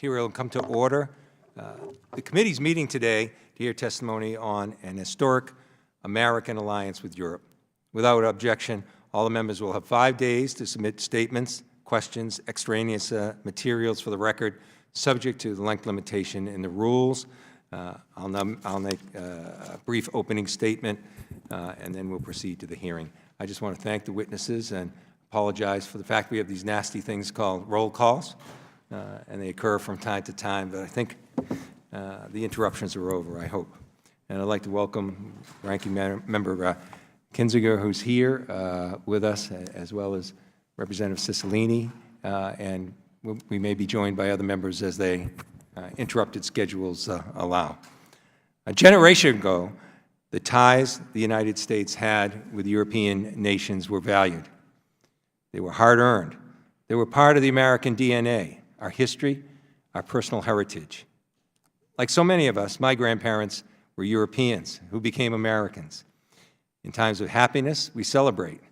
Here we'll come to order. The committee's meeting today to hear testimony on an historic American alliance with Europe. Without objection, all the members will have 5 days to submit statements, questions, extraneous materials for the record, subject to the length limitation in the rules. I'll make a brief opening statement, and then we'll proceed to the hearing. I just want to thank the witnesses and apologize for the fact we have these nasty things called roll calls, and they occur from time to time, but I think the interruptions are over, I hope. And I'd like to welcome Ranking Member Kinzinger, who's here with us, as well as Representative Cicilline, and we may be joined by other members as they interrupted schedules allow. A generation ago, the ties the United States had with European nations were valued. They were hard-earned. They were part of the American DNA, our history, our personal heritage. Like so many of us, my grandparents were Europeans who became Americans. In times of happiness, we celebrate.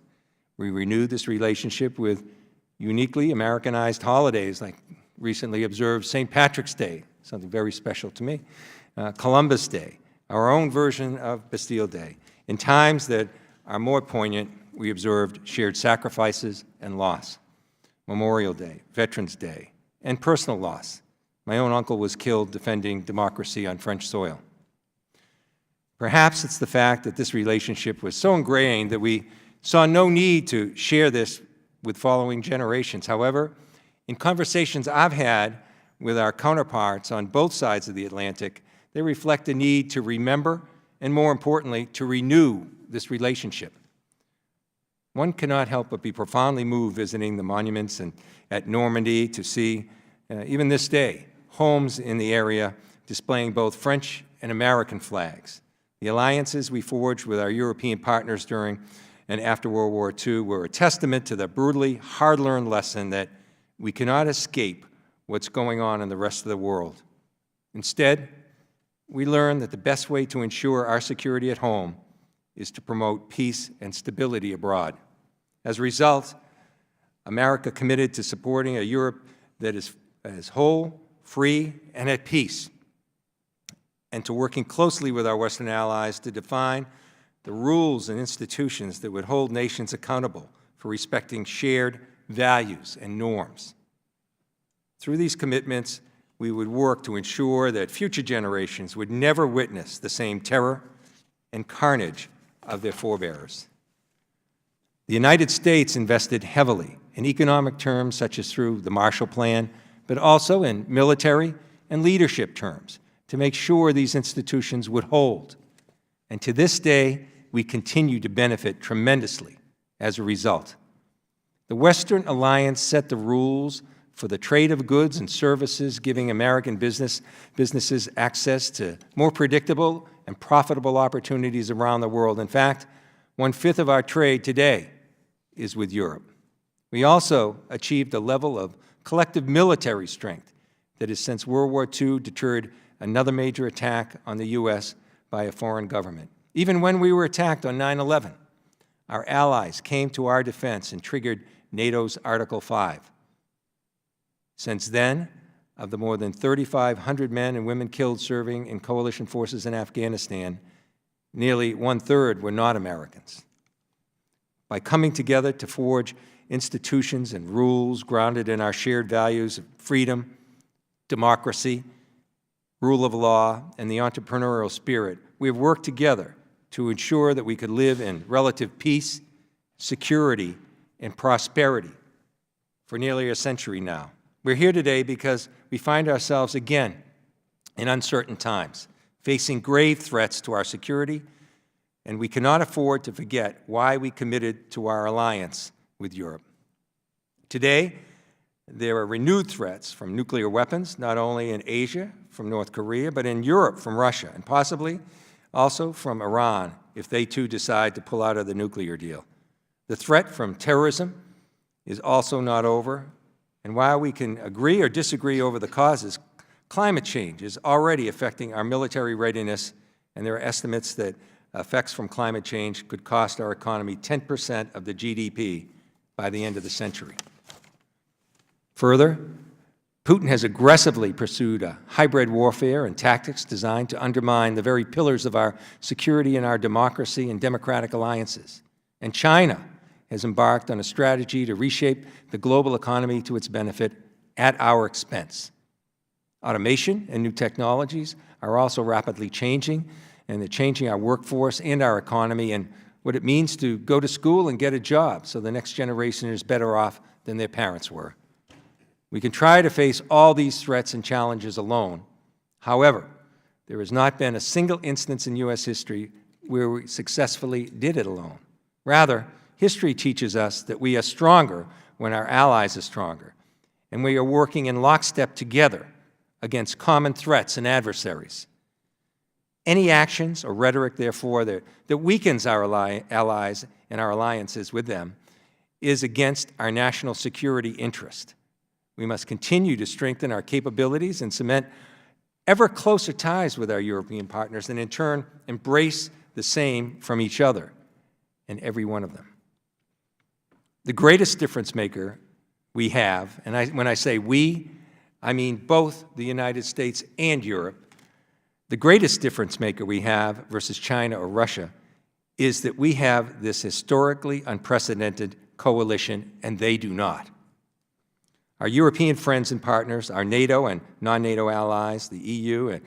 We renew this relationship with uniquely Americanized holidays like recently observed St. Patrick's Day, something very special to me, Columbus Day, our own version of Bastille Day. In times that are more poignant, we observed shared sacrifices and loss. Memorial Day, Veterans Day, and personal loss. My own uncle was killed defending democracy on French soil. Perhaps it's the fact that this relationship was so ingrained that we saw no need to share this with following generations. However, in conversations I've had with our counterparts on both sides of the Atlantic, they reflect a need to remember and, more importantly, to renew this relationship. One cannot help but be profoundly moved visiting the monuments at Normandy to see, even this day, homes in the area displaying both French and American flags. The alliances we forged with our European partners during and after World War II were a testament to the brutally hard-learned lesson that we cannot escape what's going on in the rest of the world. Instead, we learned that the best way to ensure our security at home is to promote peace and stability abroad. As a result, America committed to supporting a Europe that is whole, free, and at peace, and to working closely with our Western allies to define the rules and institutions that would hold nations accountable for respecting shared values and norms. Through these commitments, we would work to ensure that future generations would never witness the same terror and carnage of their forebears. The United States invested heavily in economic terms, such as through the Marshall Plan, but also in military and leadership terms to make sure these institutions would hold. And to this day, we continue to benefit tremendously as a result. The Western Alliance set the rules for the trade of goods and services, giving American businesses access to more predictable and profitable opportunities around the world. In fact, 1/5 of our trade today is with Europe. We also achieved a level of collective military strength that has since World War II deterred another major attack on the U.S. by a foreign government. Even when we were attacked on 9/11, our allies came to our defense and triggered NATO's Article 5. Since then, of the more than 3,500 men and women killed serving in coalition forces in Afghanistan, nearly 1/3 were not Americans. By coming together to forge institutions and rules grounded in our shared values of freedom, democracy, rule of law, and the entrepreneurial spirit, we have worked together to ensure that we could live in relative peace, security, and prosperity for nearly a century now. We're here today because we find ourselves again in uncertain times, facing grave threats to our security, and we cannot afford to forget why we committed to our alliance with Europe. Today, there are renewed threats from nuclear weapons, not only in Asia from North Korea, but in Europe from Russia, and possibly also from Iran if they too decide to pull out of the nuclear deal. The threat from terrorism is also not over, and while we can agree or disagree over the causes, climate change is already affecting our military readiness, and there are estimates that effects from climate change could cost our economy 10% of the GDP by the end of the century. Further, Putin has aggressively pursued a hybrid warfare and tactics designed to undermine the very pillars of our security and our democracy and democratic alliances. And China has embarked on a strategy to reshape the global economy to its benefit at our expense. Automation and new technologies are also rapidly changing, and they're changing our workforce and our economy and what it means to go to school and get a job so the next generation is better off than their parents were. We can try to face all these threats and challenges alone. However, there has not been a single instance in U.S. history where we successfully did it alone. Rather, history teaches us that we are stronger when our allies are stronger, and we are working in lockstep together against common threats and adversaries. Any actions or rhetoric, therefore, that weakens our allies and our alliances with them is against our national security interest. We must continue to strengthen our capabilities and cement ever closer ties with our European partners and, in turn, embrace the same from each other and every one of them. The greatest difference maker we have, and when I say we, I mean both the United States and Europe, the greatest difference maker we have versus China or Russia is that we have this historically unprecedented coalition, and they do not. Our European friends and partners, our NATO and non-NATO allies, the EU, and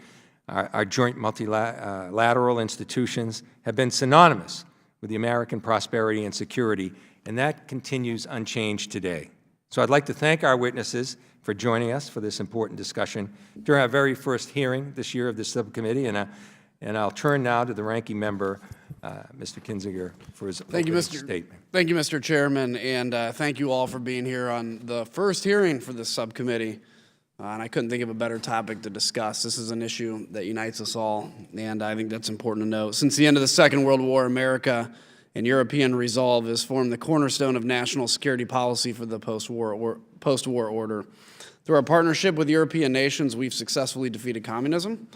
our joint multilateral institutions have been synonymous with the American prosperity and security, and that continues unchanged today. So I'd like to thank our witnesses for joining us for this important discussion during our very first hearing this year of this subcommittee, and I'll turn now to the ranking member, Mr. Kinzinger, for his opening statement. Thank you, Mr. Chairman, and thank you all for being here on the first hearing for this subcommittee. And I couldn't think of a better topic to discuss. This is an issue that unites us all, and I think that's important to note. Since the end of the Second World War, America and European resolve has formed the cornerstone of national security policy for the post-war order. Through our partnership with European nations, we've successfully defeated communism,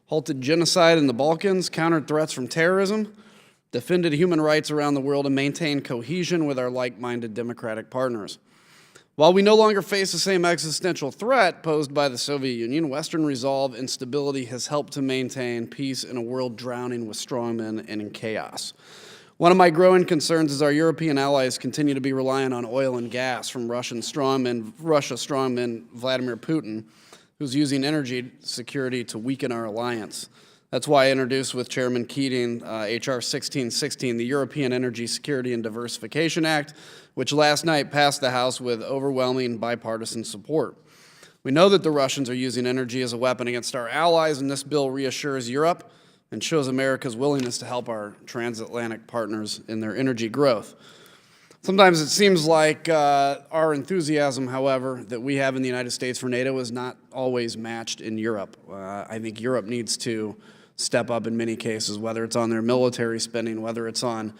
halted genocide in the Balkans, countered threats from terrorism, defended human rights around the world, and maintained cohesion with our like-minded democratic partners. While we no longer face the same existential threat posed by the Soviet Union, Western resolve and stability has helped to maintain peace in a world drowning with strongmen and in chaos. One of my growing concerns is our European allies continue to be reliant on oil and gas from Russia's strongman Vladimir Putin, who's using energy security to weaken our alliance. That's why I introduced with Chairman Keating H.R. 1616, the European Energy Security and Diversification Act, which last night passed the House with overwhelming bipartisan support. We know that the Russians are using energy as a weapon against our allies, and this bill reassures Europe and shows America's willingness to help our transatlantic partners in their energy growth. Sometimes it seems like our enthusiasm, however, that we have in the United States for NATO is not always matched in Europe. I think Europe needs to step up in many cases, whether it's on their military spending, whether it's on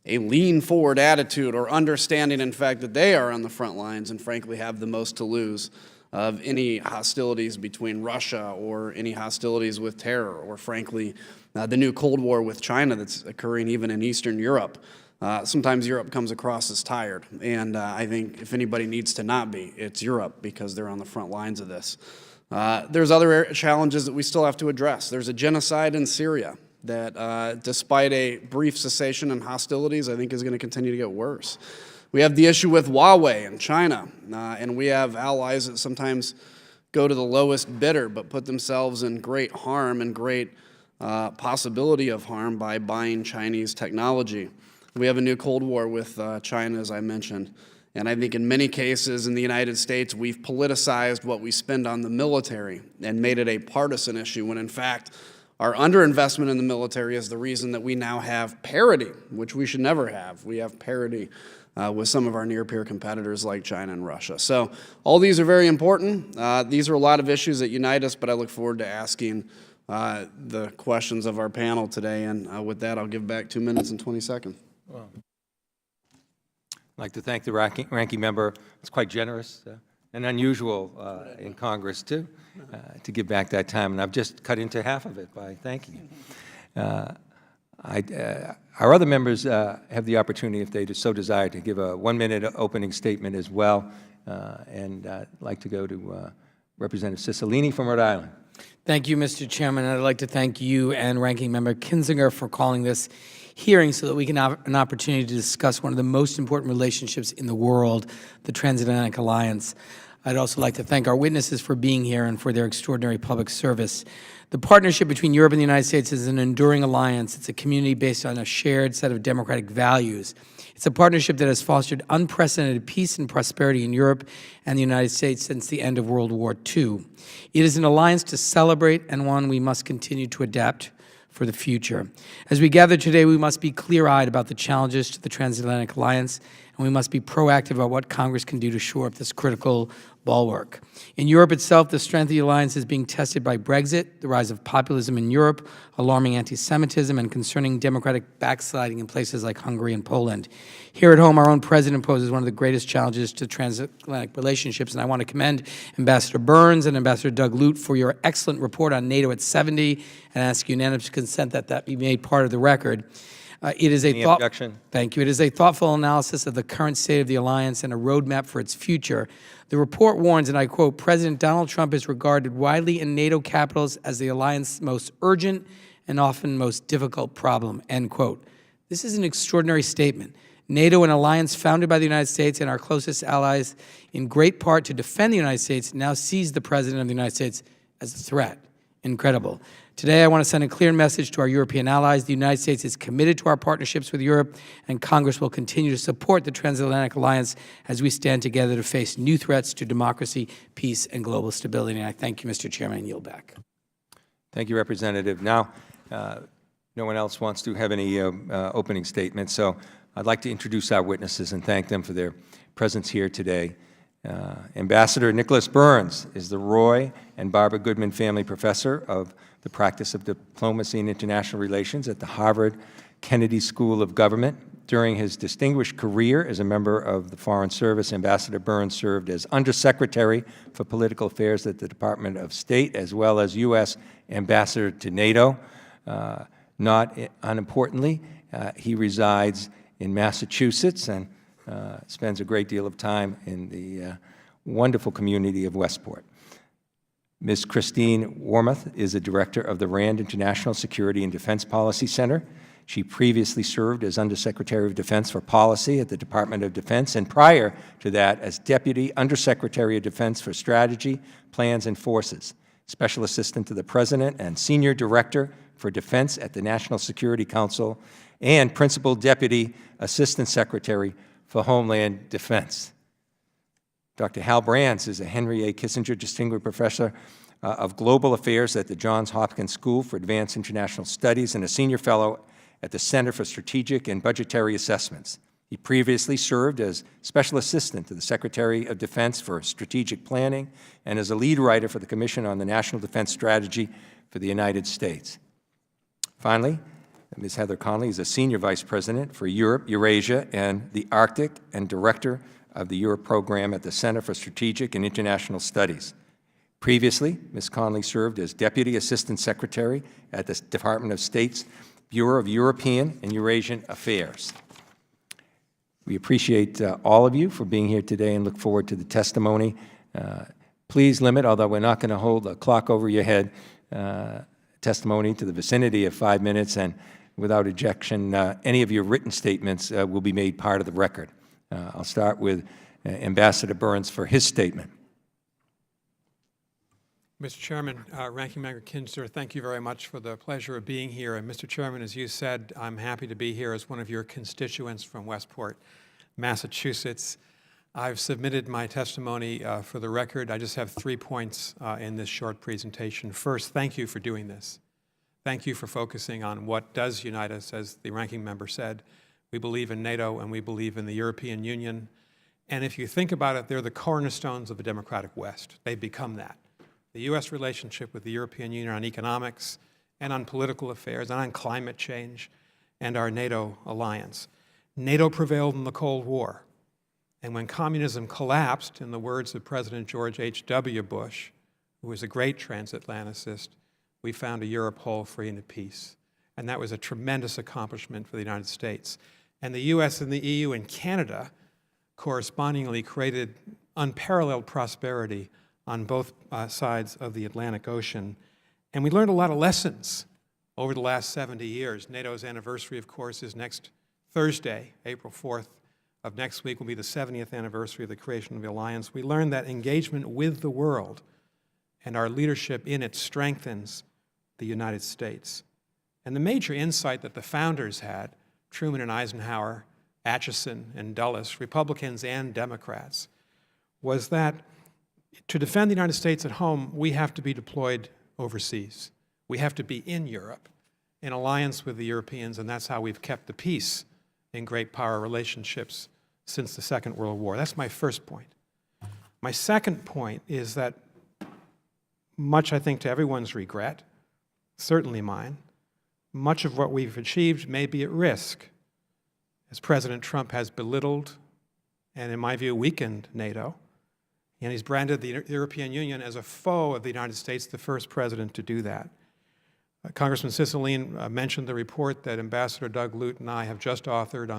a lean-forward attitude or understanding, in fact, that they are on the front lines and, frankly, have the most to lose of any hostilities between Russia or any hostilities with terror or, frankly, the new Cold War with China that's occurring even in Eastern Europe. Sometimes Europe comes across as tired, and I think if anybody needs to not be, it's Europe because they're on the front lines of this. There's other challenges that we still have to address. There's a genocide in Syria that, despite a brief cessation in hostilities, I think is going to continue to get worse. We have the issue with Huawei in China, and we have allies that sometimes go to the lowest bidder but put themselves in great harm and great possibility of harm by buying Chinese technology. We have a new Cold War with China, as I mentioned. And I think in many cases in the United States, we've politicized what we spend on the military and made it a partisan issue when, in fact, our underinvestment in the military is the reason that we now have parity, which we should never have. We have parity with some of our near-peer competitors like China and Russia. So all these are very important. These are a lot of issues that unite us, but I look forward to asking the questions of our panel today. And with that, I'll give back 2 minutes and 20 seconds. Well, I'd like to thank the ranking member. It's quite generous and unusual in Congress, too, to give back that time. And I've just cut into half of it by thanking him. Our other members have the opportunity, if they so desire, to give a 1-minute opening statement as well. And I'd like to go to Representative Cicilline from Rhode Island. Thank you, Mr. Chairman. I'd like to thank you and Ranking Member Kinzinger for calling this hearing so that we can have an opportunity to discuss one of the most important relationships in the world, the Transatlantic Alliance. I'd also like to thank our witnesses for being here and for their extraordinary public service. The partnership between Europe and the United States is an enduring alliance. It's a community based on a shared set of democratic values. It's a partnership that has fostered unprecedented peace and prosperity in Europe and the United States since the end of World War II. It is an alliance to celebrate and one we must continue to adapt for the future. As we gather today, we must be clear-eyed about the challenges to the Transatlantic Alliance, and we must be proactive about what Congress can do to shore up this critical bulwark. In Europe itself, the strength of the alliance is being tested by Brexit, the rise of populism in Europe, alarming anti-Semitism, and concerning democratic backsliding in places like Hungary and Poland. Here at home, our own president poses one of the greatest challenges to transatlantic relationships, and I want to commend Ambassador Burns and Ambassador Doug Lute for your excellent report on NATO at 70, and ask unanimous consent that that be made part of the record. It is a Thank you. It is a thoughtful analysis of the current state of the alliance and a roadmap for its future. The report warns, and I quote, "President Donald Trump is regarded widely in NATO capitals as the alliance's most urgent and often most difficult problem," end quote. This is an extraordinary statement. NATO, an alliance founded by the United States and our closest allies, in great part to defend the United States, now sees the President of the United States as a threat. Incredible. Today, I want to send a clear message to our European allies. The United States is committed to our partnerships with Europe, and Congress will continue to support the Transatlantic Alliance as we stand together to face new threats to democracy, peace, and global stability. And I thank you, Mr. Chairman, and yield back. Thank you, Representative. Now, no one else wants to have any opening statements, so I'd like to introduce our witnesses and thank them for their presence here today. Ambassador Nicholas Burns is the Roy and Barbara Goodman Family Professor of the Practice of Diplomacy and International Relations at the Harvard Kennedy School of Government. During his distinguished career as a member of the Foreign Service, Ambassador Burns served as Undersecretary for Political Affairs at the Department of State, as well as U.S. Ambassador to NATO. Not unimportantly, he resides in Massachusetts and spends a great deal of time in the wonderful community of Westport. Ms. Christine Wormuth is a director of the RAND International Security and Defense Policy Center. She previously served as Undersecretary of Defense for Policy at the Department of Defense, and prior to that as Deputy Undersecretary of Defense for Strategy, Plans, and Forces, Special Assistant to the President and Senior Director for Defense at the National Security Council, and Principal Deputy Assistant Secretary for Homeland Defense. Dr. Hal Brands is a Henry A. Kissinger Distinguished Professor of Global Affairs at the Johns Hopkins School for Advanced International Studies and a Senior Fellow at the Center for Strategic and Budgetary Assessments. He previously served as Special Assistant to the Secretary of Defense for Strategic Planning and as a lead writer for the Commission on the National Defense Strategy for the United States. Finally, Ms. Heather Conley is a Senior Vice President for Europe, Eurasia, and the Arctic and Director of the Europe Program at the Center for Strategic and International Studies. Previously, Ms. Conley served as Deputy Assistant Secretary at the Department of State's Bureau of European and Eurasian Affairs. We appreciate all of you for being here today and look forward to the testimony. Please limit, although we're not going to hold a clock over your head, testimony to the vicinity of 5 minutes, and without objection, any of your written statements will be made part of the record. I'll start with Ambassador Burns for his statement. Mr. Chairman, Ranking Member Kinzer, thank you very much for the pleasure of being here. And Mr. Chairman, as you said, I'm happy to be here as one of your constituents from Westport, Massachusetts. I've submitted my testimony for the record. I just have 3 points in this short presentation. First, thank you for doing this. Thank you for focusing on what does unite us, as the ranking member said. We believe in NATO and we believe in the European Union. And if you think about it, they're the cornerstones of the democratic West. They've become that. The U.S. relationship with the European Union on economics and on political affairs and on climate change, and our NATO alliance. NATO prevailed in the Cold War. And when communism collapsed, in the words of President George H.W. Bush, who was a great transatlanticist, we found a Europe whole, free, and at peace. And that was a tremendous accomplishment for the United States. And the U.S. and the EU and Canada correspondingly created unparalleled prosperity on both sides of the Atlantic Ocean. And we learned a lot of lessons over the last 70 years. NATO's anniversary, of course, is next Thursday, April 4th of next week will be the 70th anniversary of the creation of the alliance. We learned that engagement with the world and our leadership in it strengthens the United States. And the major insight that the founders had, Truman and Eisenhower, Atchison and Dulles, Republicans and Democrats, was that to defend the United States at home, we have to be deployed overseas. We have to be in Europe, in alliance with the Europeans, and that's how we've kept the peace in great power relationships since the Second World War. That's my first point. My second point is that, much I think to everyone's regret, certainly mine, much of what we've achieved may be at risk, as President Trump has belittled and, in my view, weakened NATO, and he's branded the European Union as a foe of the United States, the first president to do that. Congressman Cicilline mentioned the report that Ambassador Doug Lute and I have just authored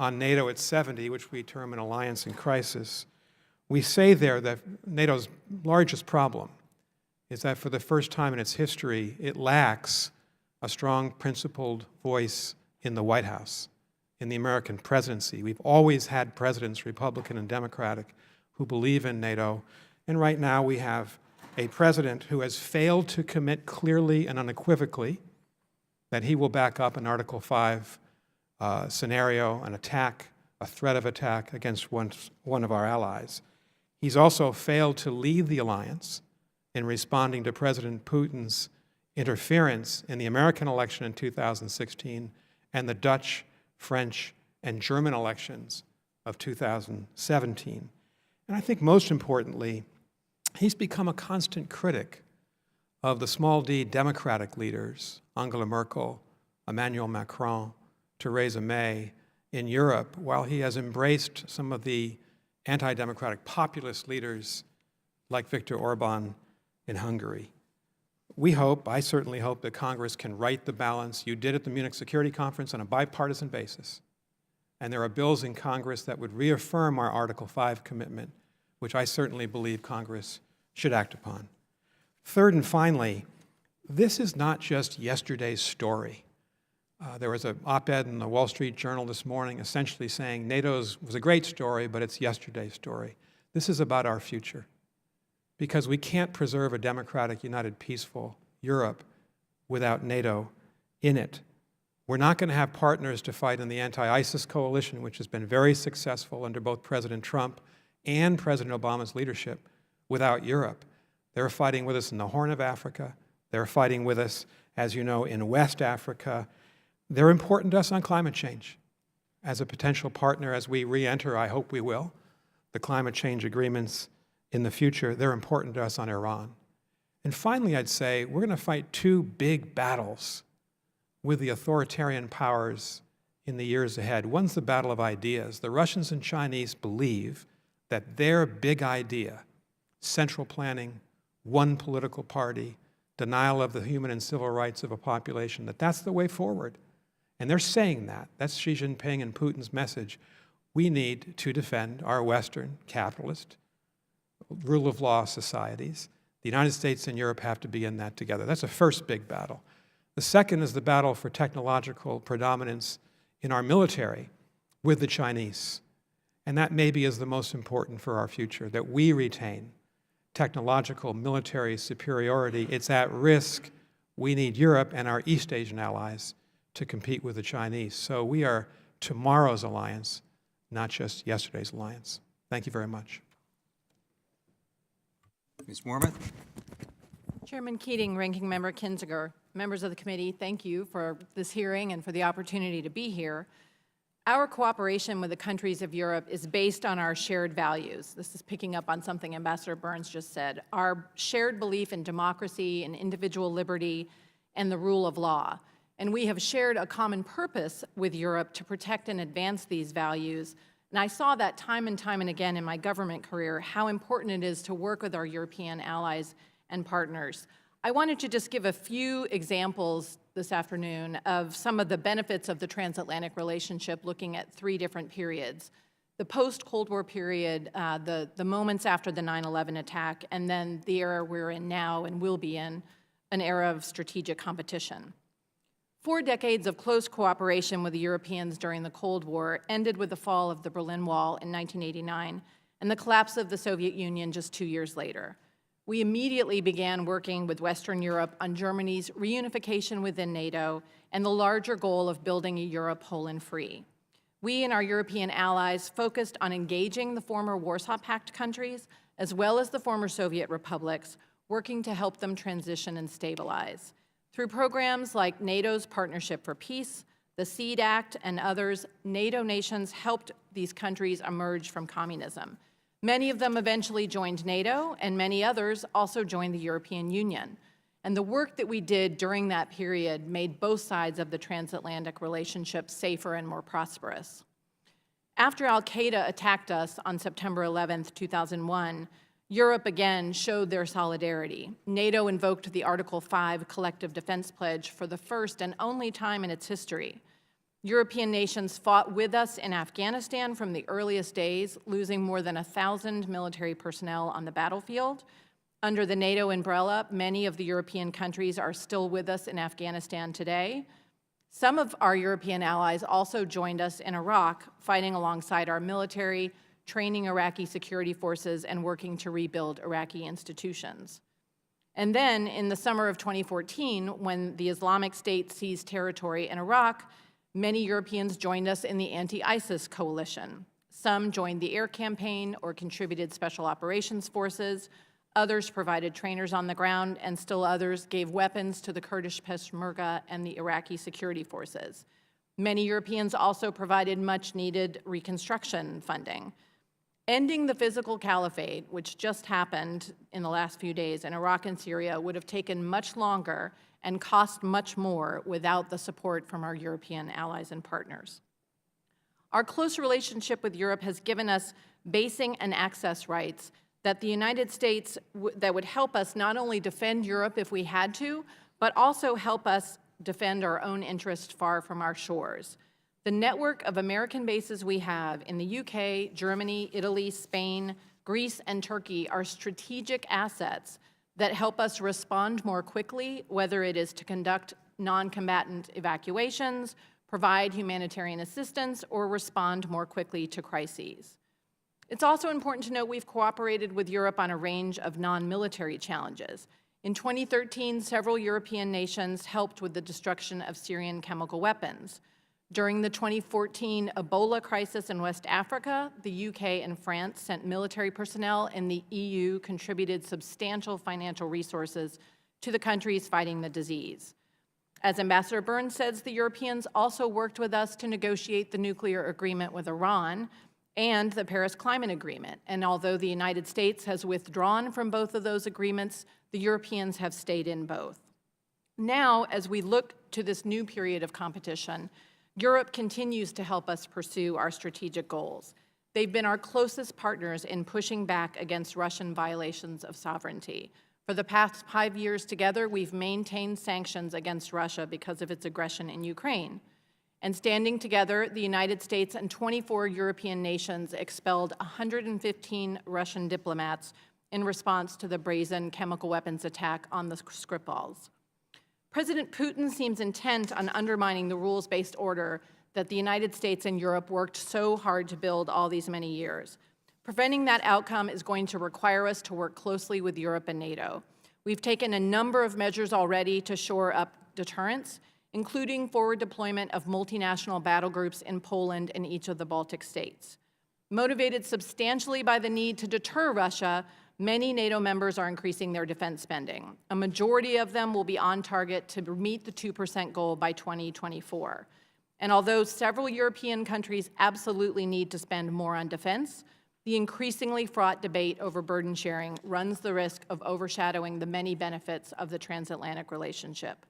on NATO at 70, which we term an alliance in crisis. We say there that NATO's largest problem is that for the first time in its history, it lacks a strong, principled voice in the White House, in the American presidency. We've always had presidents, Republican and Democratic, who believe in NATO, and right now we have a president who has failed to commit clearly and unequivocally that he will back up an Article 5 scenario, an attack, a threat of attack against one of our allies. He's also failed to lead the alliance in responding to President Putin's interference in the American election in 2016 and the Dutch, French, and German elections of 2017. And I think most importantly, he's become a constant critic of the small d Democratic leaders, Angela Merkel, Emmanuel Macron, Theresa May, in Europe, while he has embraced some of the anti-democratic populist leaders like Viktor Orban in Hungary. We hope, I certainly hope, that Congress can right the balance. You did at the Munich Security Conference on a bipartisan basis. And there are bills in Congress that would reaffirm our Article 5 commitment, which I certainly believe Congress should act upon. Third and finally, this is not just yesterday's story. There was an op-ed in the Wall Street Journal this morning essentially saying NATO's was a great story, but it's yesterday's story. This is about our future, because we can't preserve a democratic, united, peaceful Europe without NATO in it. We're not going to have partners to fight in the anti-ISIS coalition, which has been very successful under both President Trump and President Obama's leadership, without Europe. They're fighting with us in the Horn of Africa. They're fighting with us, as you know, in West Africa. They're important to us on climate change. As a potential partner, as we re-enter, I hope we will, the climate change agreements in the future, they're important to us on Iran. And finally, I'd say we're going to fight two big battles with the authoritarian powers in the years ahead. One's the battle of ideas. The Russians and Chinese believe that their big idea, central planning, one political party, denial of the human and civil rights of a population, that's the way forward. And they're saying that. That's Xi Jinping and Putin's message. We need to defend our Western capitalist, rule of law societies. The United States and Europe have to be in that together. That's the first big battle. The second is the battle for technological predominance in our military with the Chinese. And that maybe is the most important for our future, that we retain technological military superiority. It's at risk. We need Europe and our East Asian allies to compete with the Chinese. So we are tomorrow's alliance, not just yesterday's alliance. Thank you very much. Ms. Wormuth? Chairman Keating, Ranking Member Kinzinger, members of the committee, thank you for this hearing and for the opportunity to be here. Our cooperation with the countries of Europe is based on our shared values. This is picking up on something Ambassador Burns just said. Our shared belief in democracy and individual liberty and the rule of law. And we have shared a common purpose with Europe to protect and advance these values. And I saw that time and time and again in my government career, how important it is to work with our European allies and partners. I wanted to just give a few examples this afternoon of some of the benefits of the transatlantic relationship, looking at 3 different periods. the post-Cold War period, the moments after the 9/11 attack, and then the era we're in now and will be in, an era of strategic competition. 4 decades of close cooperation with the Europeans during the Cold War ended with the fall of the Berlin Wall in 1989 and the collapse of the Soviet Union just 2 years later. We immediately began working with Western Europe on Germany's reunification within NATO and the larger goal of building a Europe whole and free. We and our European allies focused on engaging the former Warsaw Pact countries, as well as the former Soviet republics, working to help them transition and stabilize. Through programs like NATO's Partnership for Peace, the SEED Act, and others, NATO nations helped these countries emerge from communism. Many of them eventually joined NATO, and many others also joined the European Union. And the work that we did during that period made both sides of the transatlantic relationship safer and more prosperous. After al-Qaeda attacked us on September 11, 2001, Europe again showed their solidarity. NATO invoked the Article 5 Collective Defense Pledge for the first and only time in its history. European nations fought with us in Afghanistan from the earliest days, losing more than 1,000 military personnel on the battlefield. Under the NATO umbrella, many of the European countries are still with us in Afghanistan today. Some of our European allies also joined us in Iraq, fighting alongside our military, training Iraqi security forces, and working to rebuild Iraqi institutions. And then, in the summer of 2014, when the Islamic State seized territory in Iraq, many Europeans joined us in the anti-ISIS coalition. Some joined the air campaign or contributed special operations forces. Others provided trainers on the ground, and still others gave weapons to the Kurdish Peshmerga and the Iraqi security forces. Many Europeans also provided much-needed reconstruction funding. Ending the physical caliphate, which just happened in the last few days in Iraq and Syria, would have taken much longer and cost much more without the support from our European allies and partners. Our close relationship with Europe has given us basing and access rights that the United States that would help us not only defend Europe if we had to, but also help us defend our own interest far from our shores. The network of American bases we have in the UK, Germany, Italy, Spain, Greece, and Turkey are strategic assets that help us respond more quickly, whether it is to conduct non-combatant evacuations, provide humanitarian assistance, or respond more quickly to crises. It's also important to note we've cooperated with Europe on a range of non-military challenges. In 2013, several European nations helped with the destruction of Syrian chemical weapons. During the 2014 Ebola crisis in West Africa, the UK and France sent military personnel, and the EU contributed substantial financial resources to the countries fighting the disease. As Ambassador Burns says, the Europeans also worked with us to negotiate the nuclear agreement with Iran and the Paris Climate Agreement. And although the United States has withdrawn from both of those agreements, the Europeans have stayed in both. Now, as we look to this new period of competition, Europe continues to help us pursue our strategic goals. They've been our closest partners in pushing back against Russian violations of sovereignty. For the past 5 years together, we've maintained sanctions against Russia because of its aggression in Ukraine. And standing together, the United States and 24 European nations expelled 115 Russian diplomats in response to the brazen chemical weapons attack on the Skripals. President Putin seems intent on undermining the rules-based order that the United States and Europe worked so hard to build all these many years. Preventing that outcome is going to require us to work closely with Europe and NATO. We've taken a number of measures already to shore up deterrence, including forward deployment of multinational battle groups in Poland and each of the Baltic states. Motivated substantially by the need to deter Russia, many NATO members are increasing their defense spending. A majority of them will be on target to meet the 2% goal by 2024. And although several European countries absolutely need to spend more on defense, the increasingly fraught debate over burden sharing runs the risk of overshadowing the many benefits of the transatlantic relationship.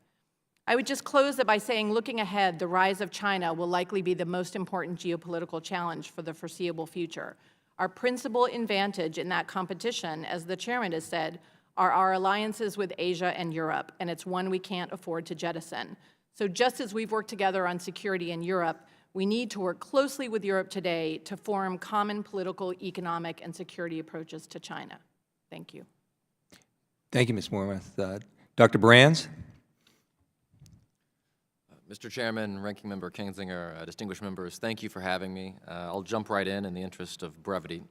I would just close it by saying, looking ahead, the rise of China will likely be the most important geopolitical challenge for the foreseeable future. Our principal advantage in that competition, as the chairman has said, are our alliances with Asia and Europe, and it's one we can't afford to jettison. So just as we've worked together on security in Europe, We need to work closely with Europe today to form common political, economic, and security approaches to China. Thank you. Thank you, Ms. Mormuth. Dr. Brands? Mr. Chairman, Ranking Member Kinzinger, distinguished members, thank you for having me. I'll jump right in the interest of brevity.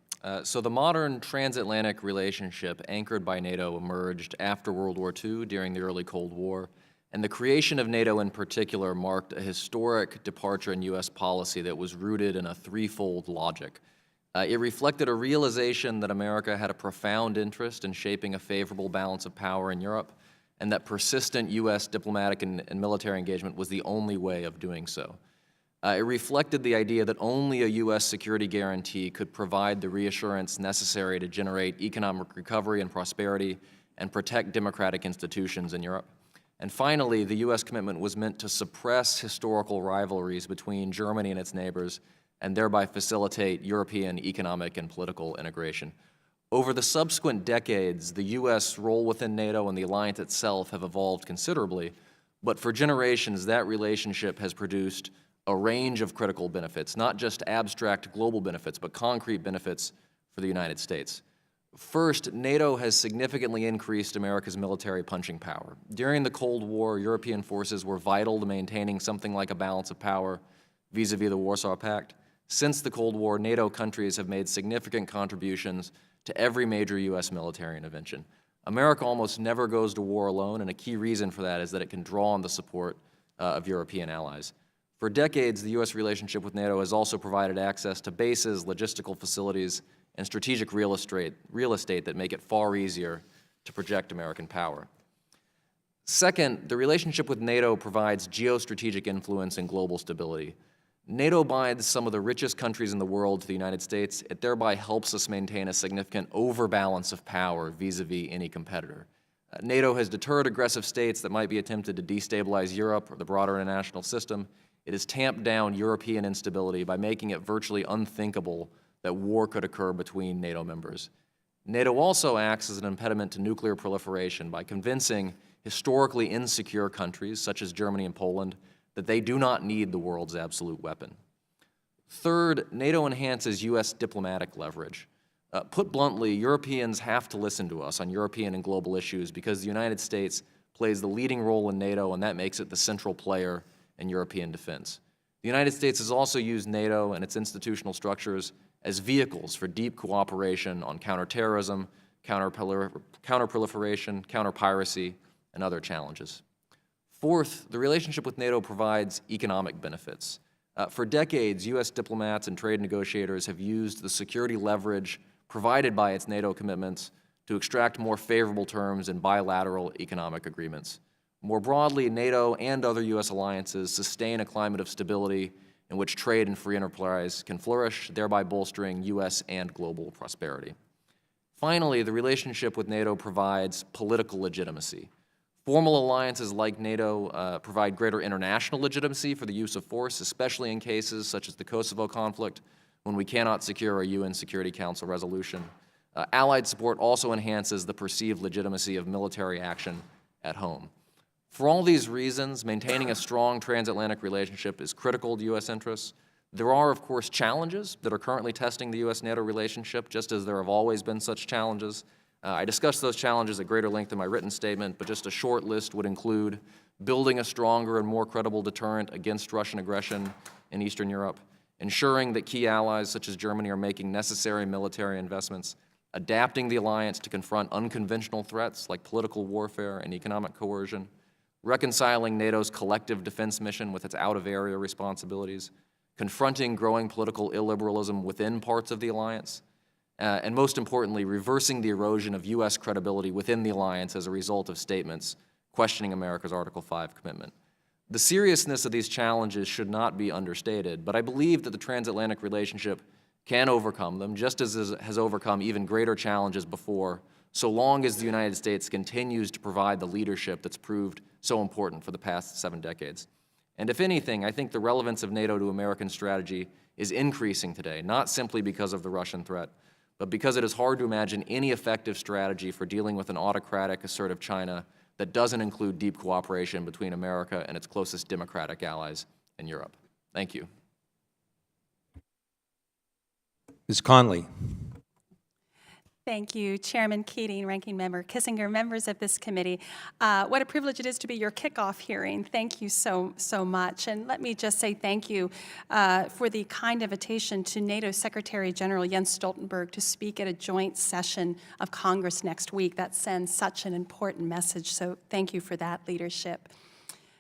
So the modern transatlantic relationship anchored by NATO emerged after World War II during the early Cold War, and the creation of NATO in particular marked a historic departure in U.S. policy that was rooted in a threefold logic. It reflected a realization that America had a profound interest in shaping a favorable balance of power in Europe, and that persistent U.S. diplomatic and military engagement was the only way of doing so. It reflected the idea that only a U.S. security guarantee could provide the reassurance necessary to generate economic recovery and prosperity and protect democratic institutions in Europe. And finally, the U.S. commitment was meant to suppress historical rivalries between Germany and its neighbors and thereby facilitate European economic and political integration. Over the subsequent decades, the U.S. role within NATO and the alliance itself have evolved considerably, but for generations, that relationship has produced a range of critical benefits, not just abstract global benefits, but concrete benefits for the United States. First, NATO has significantly increased America's military punching power. During the Cold War, European forces were vital to maintaining something like a balance of power vis-a-vis the Warsaw Pact. Since the Cold War, NATO countries have made significant contributions to every major U.S. military intervention. America almost never goes to war alone, and a key reason for that is that it can draw on the support of European allies. For decades, the U.S. relationship with NATO has also provided access to bases, logistical facilities, and strategic real estate that make it far easier to project American power. Second, the relationship with NATO provides geostrategic influence and global stability. NATO binds some of the richest countries in the world to the United States. It thereby helps us maintain a significant overbalance of power vis-a-vis any competitor. NATO has deterred aggressive states that might be attempted to destabilize Europe or the broader international system. It has tamped down European instability by making it virtually unthinkable that war could occur between NATO members. NATO also acts as an impediment to nuclear proliferation by convincing historically insecure countries, such as Germany and Poland, that they do not need the world's absolute weapon. Third, NATO enhances U.S. diplomatic leverage. Put bluntly, Europeans have to listen to us on European and global issues because the United States plays the leading role in NATO, and that makes it the central player in European defense. The United States has also used NATO and its institutional structures as vehicles for deep cooperation on counterterrorism, counterproliferation, counterpiracy, and other challenges. Fourth, the relationship with NATO provides economic benefits. For decades, U.S. diplomats and trade negotiators have used the security leverage provided by its NATO commitments to extract more favorable terms in bilateral economic agreements. More broadly, NATO and other U.S. alliances sustain a climate of stability in which trade and free enterprise can flourish, thereby bolstering U.S. and global prosperity. Finally, the relationship with NATO provides political legitimacy. Formal alliances like NATO provide greater international legitimacy for the use of force, especially in cases such as the Kosovo conflict, when we cannot secure a UN Security Council resolution. Allied support also enhances the perceived legitimacy of military action at home. For all these reasons, maintaining a strong transatlantic relationship is critical to U.S. interests. There are, of course, challenges that are currently testing the U.S.-NATO relationship, just as there have always been such challenges. I discussed those challenges at greater length in my written statement, but just a short list would include building a stronger and more credible deterrent against Russian aggression in Eastern Europe, ensuring that key allies such as Germany are making necessary military investments, adapting the alliance to confront unconventional threats like political warfare and economic coercion, reconciling NATO's collective defense mission with its out-of-area responsibilities, confronting growing political illiberalism within parts of the alliance, and most importantly, reversing the erosion of U.S. credibility within the alliance as a result of statements questioning America's Article 5 commitment. The seriousness of these challenges should not be understated, but I believe that the transatlantic relationship can overcome them, just as it has overcome even greater challenges before, so long as the United States continues to provide the leadership that's proved so important for the past 7 decades. And if anything, I think the relevance of NATO to American strategy is increasing today, not simply because of the Russian threat, but because it is hard to imagine any effective strategy for dealing with an autocratic, assertive China that doesn't include deep cooperation between America and its closest democratic allies in Europe. Thank you. Ms. Conley. Thank you, Chairman Keating, Ranking Member Kissinger, members of this committee. What a privilege it is to be your kickoff hearing. Thank you so much. And let me just say thank you for the kind invitation to NATO Secretary General Jens Stoltenberg to speak at a joint session of Congress next week. That sends such an important message, so thank you for that leadership.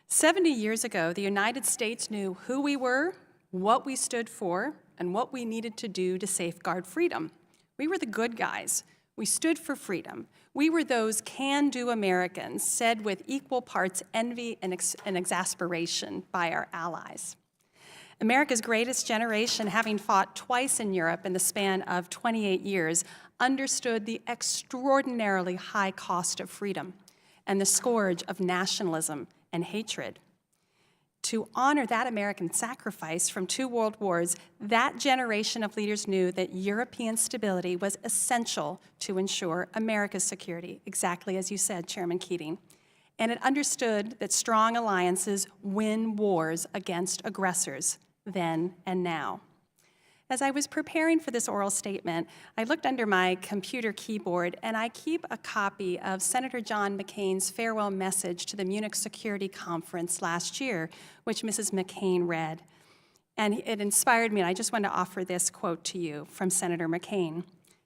70 years ago, the United States knew who we were, what we stood for, and what we needed to do to safeguard freedom. We were the good guys. We stood for freedom. We were those can-do Americans, said with equal parts envy and exasperation by our allies. America's greatest generation, having fought twice in Europe in the span of 28 years, understood the extraordinarily high cost of freedom and the scourge of nationalism and hatred. To honor that American sacrifice from 2 world wars, that generation of leaders knew that European stability was essential to ensure America's security, exactly as you said, Chairman Keating. And it understood that strong alliances win wars against aggressors, then and now. As I was preparing for this oral statement, I looked under my computer keyboard, and I keep a copy of Senator John McCain's farewell message to the Munich Security Conference last year, which Mrs. McCain read. And it inspired me, and I just want to offer this quote to you from Senator McCain.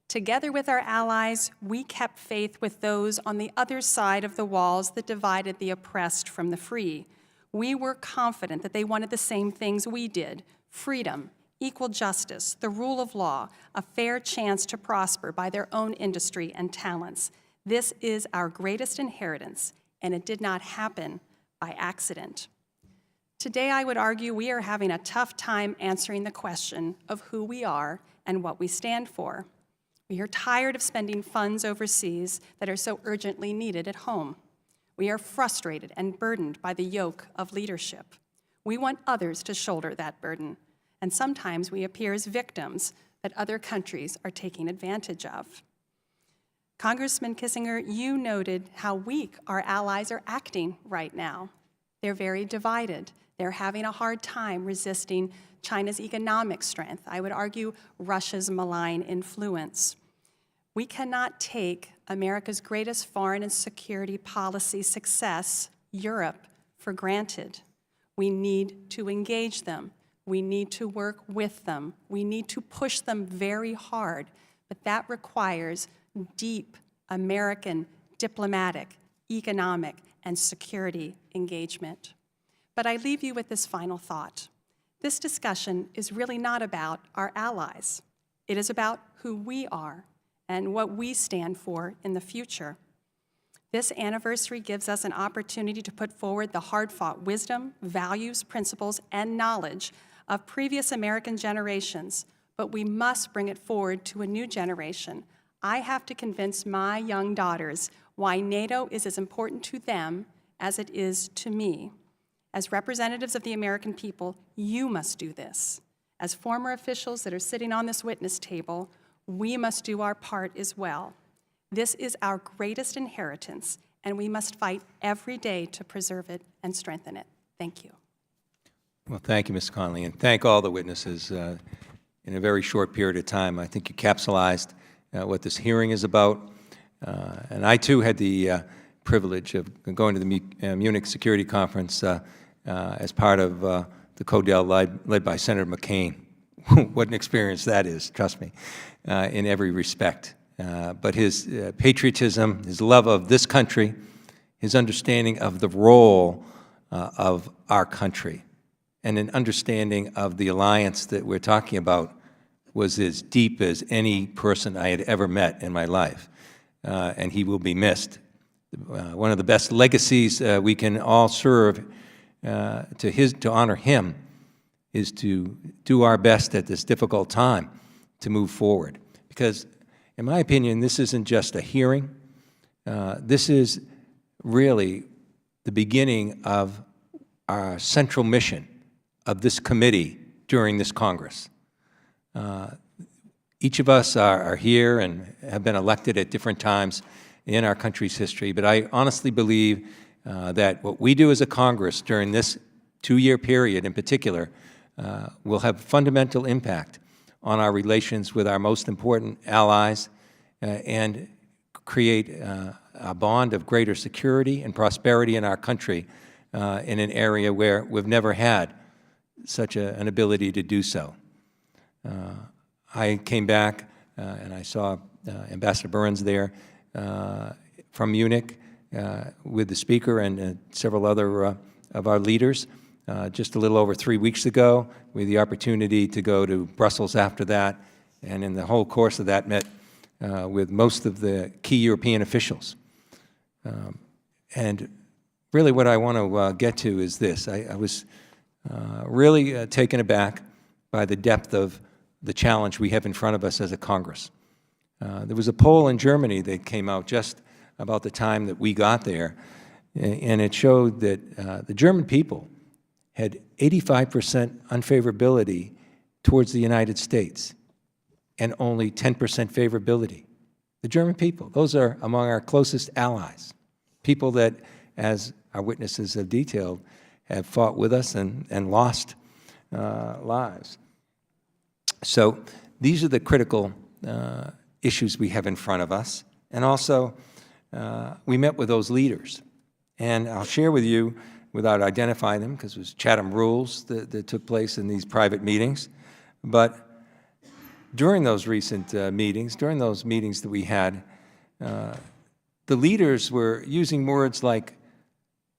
"Together with our allies, we kept faith with those on the other side of the walls that divided the oppressed from the free. We were confident that they wanted the same things we did: freedom, equal justice, the rule of law, a fair chance to prosper by their own industry and talents. This is our greatest inheritance, and it did not happen by accident." Today, I would argue we are having a tough time answering the question of who we are and what we stand for. We are tired of spending funds overseas that are so urgently needed at home. We are frustrated and burdened by the yoke of leadership. We want others to shoulder that burden, and sometimes we appear as victims that other countries are taking advantage of. Congressman Kissinger, you noted how weak our allies are acting right now. They're very divided. They're having a hard time resisting China's economic strength. I would argue Russia's malign influence. We cannot take America's greatest foreign and security policy success, Europe, for granted. We need to engage them. We need to work with them. We need to push them very hard, but that requires deep American diplomatic, economic, and security engagement. But I leave you with this final thought. This discussion is really not about our allies. It is about who we are and what we stand for in the future. This anniversary gives us an opportunity to put forward the hard-fought wisdom, values, principles, and knowledge of previous American generations, but we must bring it forward to a new generation. I have to convince my young daughters why NATO is as important to them as it is to me. As representatives of the American people, you must do this. As former officials that are sitting on this witness table, we must do our part as well. This is our greatest inheritance, and we must fight every day to preserve it and strengthen it. Thank you. Well, thank you, Ms. Conley, and thank all the witnesses. In a very short period of time, I think you capsulized what this hearing is about. And I, too, had the privilege of going to the Munich Security Conference as part of the CODEL led by Senator McCain. What an experience that is, trust me, in every respect. But his patriotism, his love of this country, his understanding of the role of our country, and an understanding of the alliance that we're talking about was as deep as any person I had ever met in my life, and he will be missed. One of the best legacies we can all serve to honor him is to do our best at this difficult time to move forward. Because, in my opinion, this isn't just a hearing. This is really the beginning of our central mission of this committee during this Congress. Each of us are here and have been elected at different times in our country's history, but I honestly believe that what we do as a Congress during this 2-year period in particular will have fundamental impact on our relations with our most important allies and create a bond of greater security and prosperity in our country in an area where we've never had such an ability to do so. I came back and I saw Ambassador Burns there from Munich with the Speaker and several other of our leaders. Just a little over 3 weeks ago, we had the opportunity to go to Brussels after that, and in the whole course of that met with most of the key European officials. And really what I want to get to is this. I was really taken aback by the depth of the challenge we have in front of us as a Congress. There was a poll in Germany that came out just about the time that we got there, and it showed that the German people had 85% unfavorability towards the United States and only 10% favorability. The German people, those are among our closest allies, people that, as our witnesses have detailed, have fought with us and lost lives. So these are the critical issues we have in front of us. And also, we met with those leaders. And I'll share with you, without identifying them, because it was Chatham rules that took place in these private meetings, but during those recent meetings, during those meetings that we had, the leaders were using words like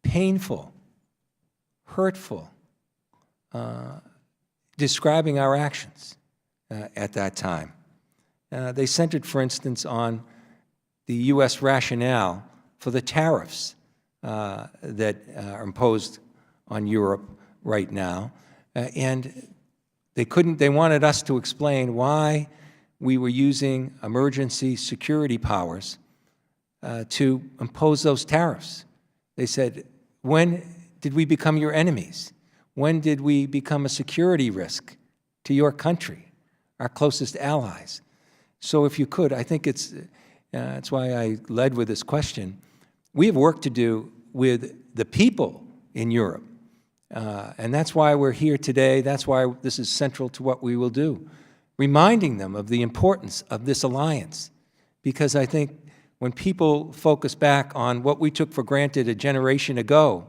painful, hurtful, describing our actions at that time. They centered, for instance, on the U.S. rationale for the tariffs that are imposed on Europe right now, and they wanted us to explain why we were using emergency security powers to impose those tariffs. They said, when did we become your enemies? When did we become a security risk to your country, our closest allies? So if you could, I think that's why I led with this question. We have work to do with the people in Europe. And that's why we're here today. That's why this is central to what we will do, reminding them of the importance of this alliance. Because I think when people focus back on what we took for granted a generation ago,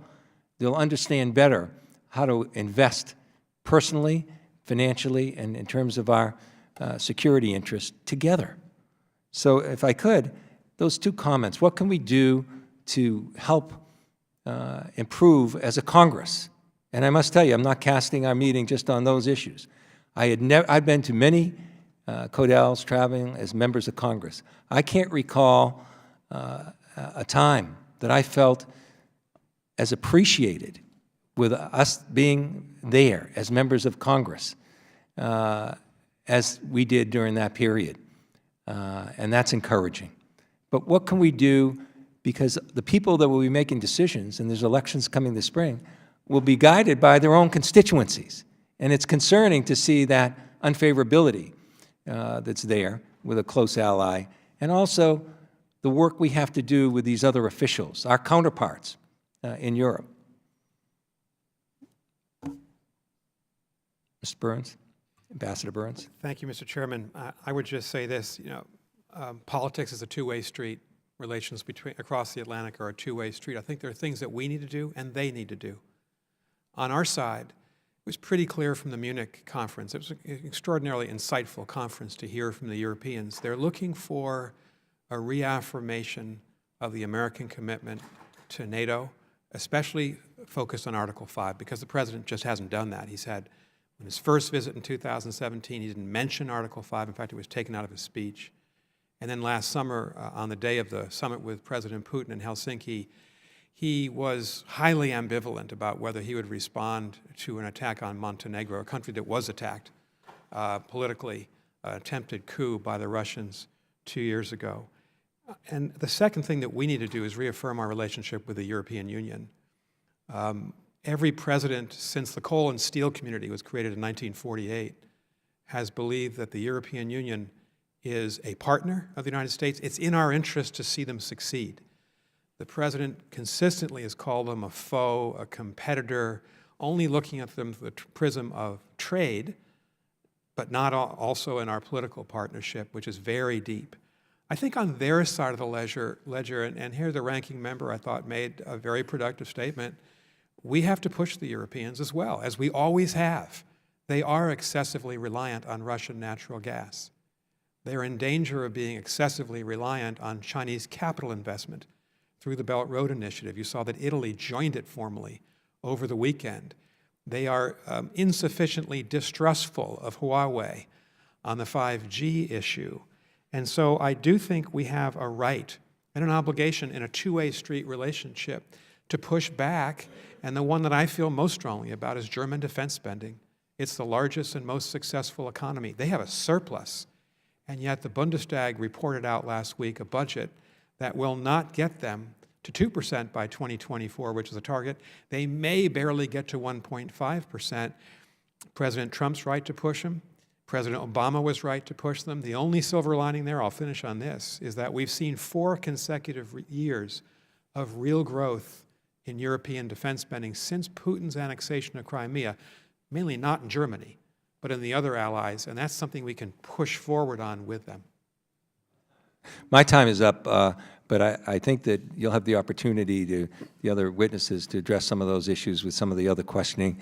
they'll understand better how to invest personally, financially, and in terms of our security interests together. So if I could, those two comments, what can we do to help improve as a Congress? And I must tell you, I'm not casting our meeting just on those issues. I've been to many CODELs traveling as members of Congress. I can't recall a time that I felt as appreciated with us being there as members of Congress as we did during that period. And that's encouraging. But what can we do? Because the people that will be making decisions, and there's elections coming this spring, will be guided by their own constituencies. And it's concerning to see that unfavorability that's there with a close ally, and also the work we have to do with these other officials, our counterparts in Europe. Mr. Burns, Ambassador Burns. Thank you, Mr. Chairman. I would just say this, politics is a two-way street. Relations across the Atlantic are a two-way street. I think there are things that we need to do and they need to do. On our side, it was pretty clear from the Munich conference. It was an extraordinarily insightful conference to hear from the Europeans. They're looking for a reaffirmation of the American commitment to NATO, especially focused on Article 5, because the President just hasn't done that. He's had, on his first visit in 2017, he didn't mention Article 5. In fact, it was taken out of his speech. And then last summer, on the day of the summit with President Putin in Helsinki, he was highly ambivalent about whether he would respond to an attack on Montenegro, a country that was attacked politically, attempted coup by the Russians 2 years ago. And the second thing that we need to do is reaffirm our relationship with the European Union. Every president since the coal and steel community was created in 1948 has believed that the European Union is a partner of the United States. It's in our interest to see them succeed. The President consistently has called them a foe, a competitor, only looking at them through the prism of trade, but not also in our political partnership, which is very deep. I think on their side of the ledger, and here the ranking member, I thought, made a very productive statement, we have to push the Europeans as well, as we always have. They are excessively reliant on Russian natural gas. They're in danger of being excessively reliant on Chinese capital investment through the Belt Road Initiative. You saw that Italy joined it formally over the weekend. They are insufficiently distrustful of Huawei on the 5G issue. And so I do think we have a right and an obligation in a two-way street relationship to push back. And the one that I feel most strongly about is German defense spending. It's the largest and most successful economy. They have a surplus. And yet the Bundestag reported out last week a budget that will not get them to 2% by 2024, which is the target. They may barely get to 1.5%. President Trump's right to push them. President Obama was right to push them. The only silver lining there, I'll finish on this, is that we've seen 4 consecutive years of real growth in European defense spending since Putin's annexation of Crimea, mainly not in Germany, but in the other allies, and that's something we can push forward on with them. My time is up, but I think that you'll have the opportunity to, the other witnesses, to address some of those issues with some of the other questioning.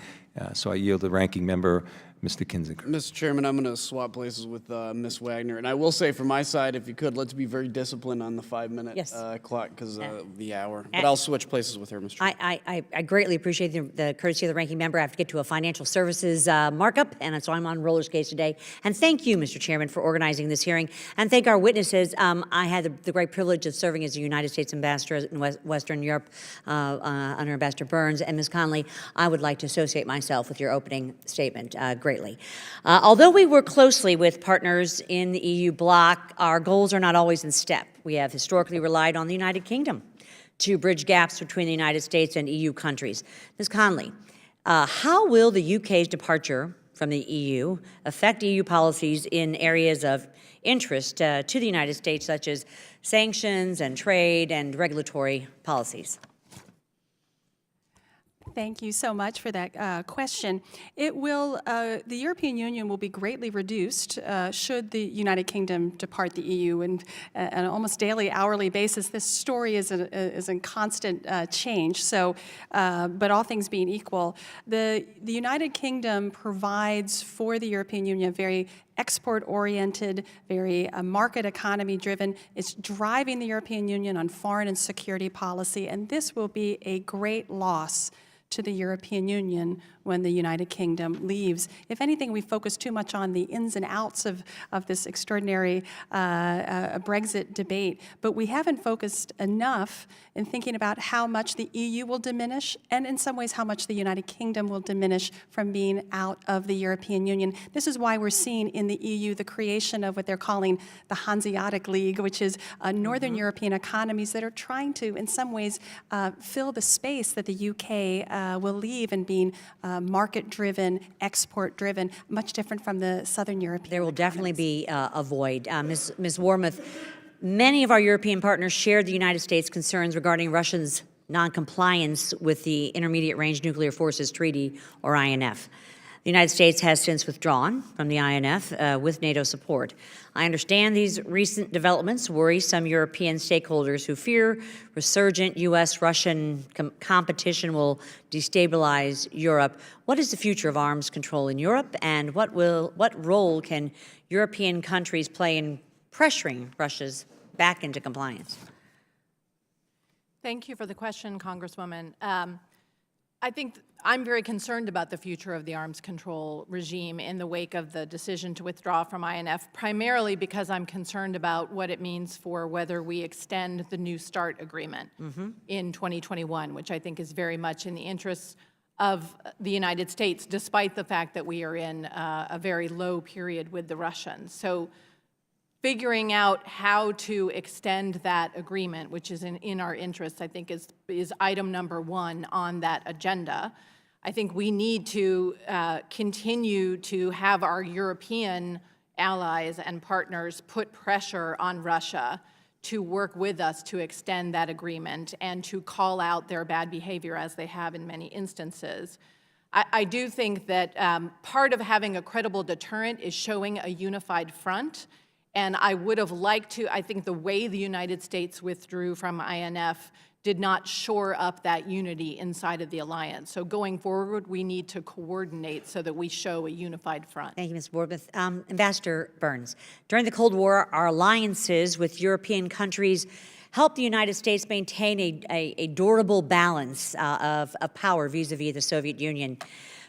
So I yield the ranking member, Mr. Kinzinger. Mr. Chairman, I'm going to swap places with Ms. Wagner. And I will say, from my side, if you could, let's be very disciplined on the 5-minute Yes. clock because of the hour. But I'll switch places with her, Mr. Chairman. I greatly appreciate the courtesy of the ranking member. I have to get to a financial services markup, and so I'm on roller skates today. And thank you, Mr. Chairman, for organizing this hearing. And thank our witnesses. I had the great privilege of serving as the United States ambassador in Western Europe under Ambassador Burns. And Ms. Conley, I would like to associate myself with your opening statement greatly. Although we work closely with partners in the EU bloc, our goals are not always in step. We have historically relied on the United Kingdom to bridge gaps between the United States and EU countries. Ms. Conley, how will the UK's departure from the EU affect EU policies in areas of interest to the United States, such as sanctions and trade and regulatory policies? Thank you so much for that question. It will, the European Union will be greatly reduced should the United Kingdom depart the EU. And on an almost daily, hourly basis, this story is in constant change. So, but all things being equal, the United Kingdom provides for the European Union a very export-oriented, very market economy-driven. It's driving the European Union on foreign and security policy, and this will be a great loss to the European Union when the United Kingdom leaves. If anything, we focus too much on the ins and outs of this extraordinary Brexit debate, but we haven't focused enough in thinking about how much the EU will diminish, and in some ways how much the United Kingdom will diminish from being out of the European Union. This is why we're seeing in the EU the creation of what they're calling the Hanseatic League, which is Northern European economies that are trying to, in some ways, fill the space that the UK will leave in being market-driven, export-driven, much different from the Southern European There will economies. definitely be a void. Ms. Wormuth, many of our European partners share the United States' concerns regarding Russia's noncompliance with the Intermediate Range Nuclear Forces Treaty, or INF. The United States has since withdrawn from the INF with NATO support. I understand these recent developments worry some European stakeholders who fear resurgent U.S.-Russian competition will destabilize Europe. What is the future of arms control in Europe, and what role can European countries play in pressuring Russia's back into compliance? Thank you for the question, Congresswoman. I think I'm very concerned about the future of the arms control regime in the wake of the decision to withdraw from INF, primarily because I'm concerned about what it means for whether we extend the New START agreement in 2021, which I think is very much in the interests of the United States, despite the fact that we are in a very low period with the Russians. So figuring out how to extend that agreement, which is in our interests, I think is item number 1 on that agenda. I think we need to continue to have our European allies and partners put pressure on Russia to work with us to extend that agreement and to call out their bad behavior, as they have in many instances. I do think that part of having a credible deterrent is showing a unified front. And I would have liked to, I think the way the United States withdrew from INF did not shore up that unity inside of the alliance. So going forward, we need to coordinate so that we show a unified front. Thank you, Ms. Warmoth. Ambassador Burns, during the Cold War, our alliances with European countries helped the United States maintain a durable balance of power vis-a-vis the Soviet Union,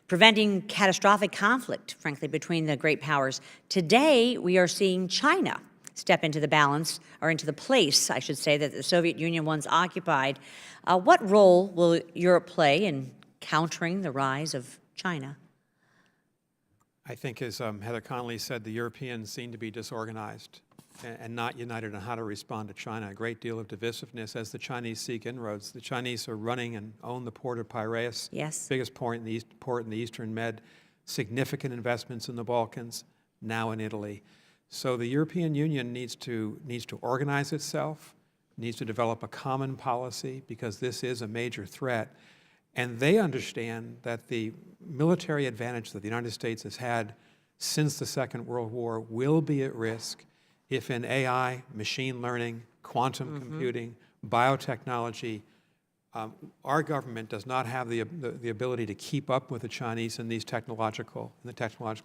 preventing catastrophic conflict, frankly, between the great powers. Today, we are seeing China step into the balance, or into the place, I should say, that the Soviet Union once occupied. What role will Europe play in countering the rise of China? I think, as Heather Connolly said, the Europeans seem to be disorganized and not united on how to respond to China. A great deal of divisiveness as the Chinese seek inroads. The Chinese are running and own the port of Piraeus, Yes. biggest port in the Eastern Med, significant investments in the Balkans, now in Italy. So the European Union needs to organize itself, needs to develop a common policy, because this is a major threat. And they understand that the military advantage that the United States has had since the Second World War will be at risk if in AI, machine learning, quantum computing, biotechnology, our government does not have the ability to keep up with the Chinese in the technological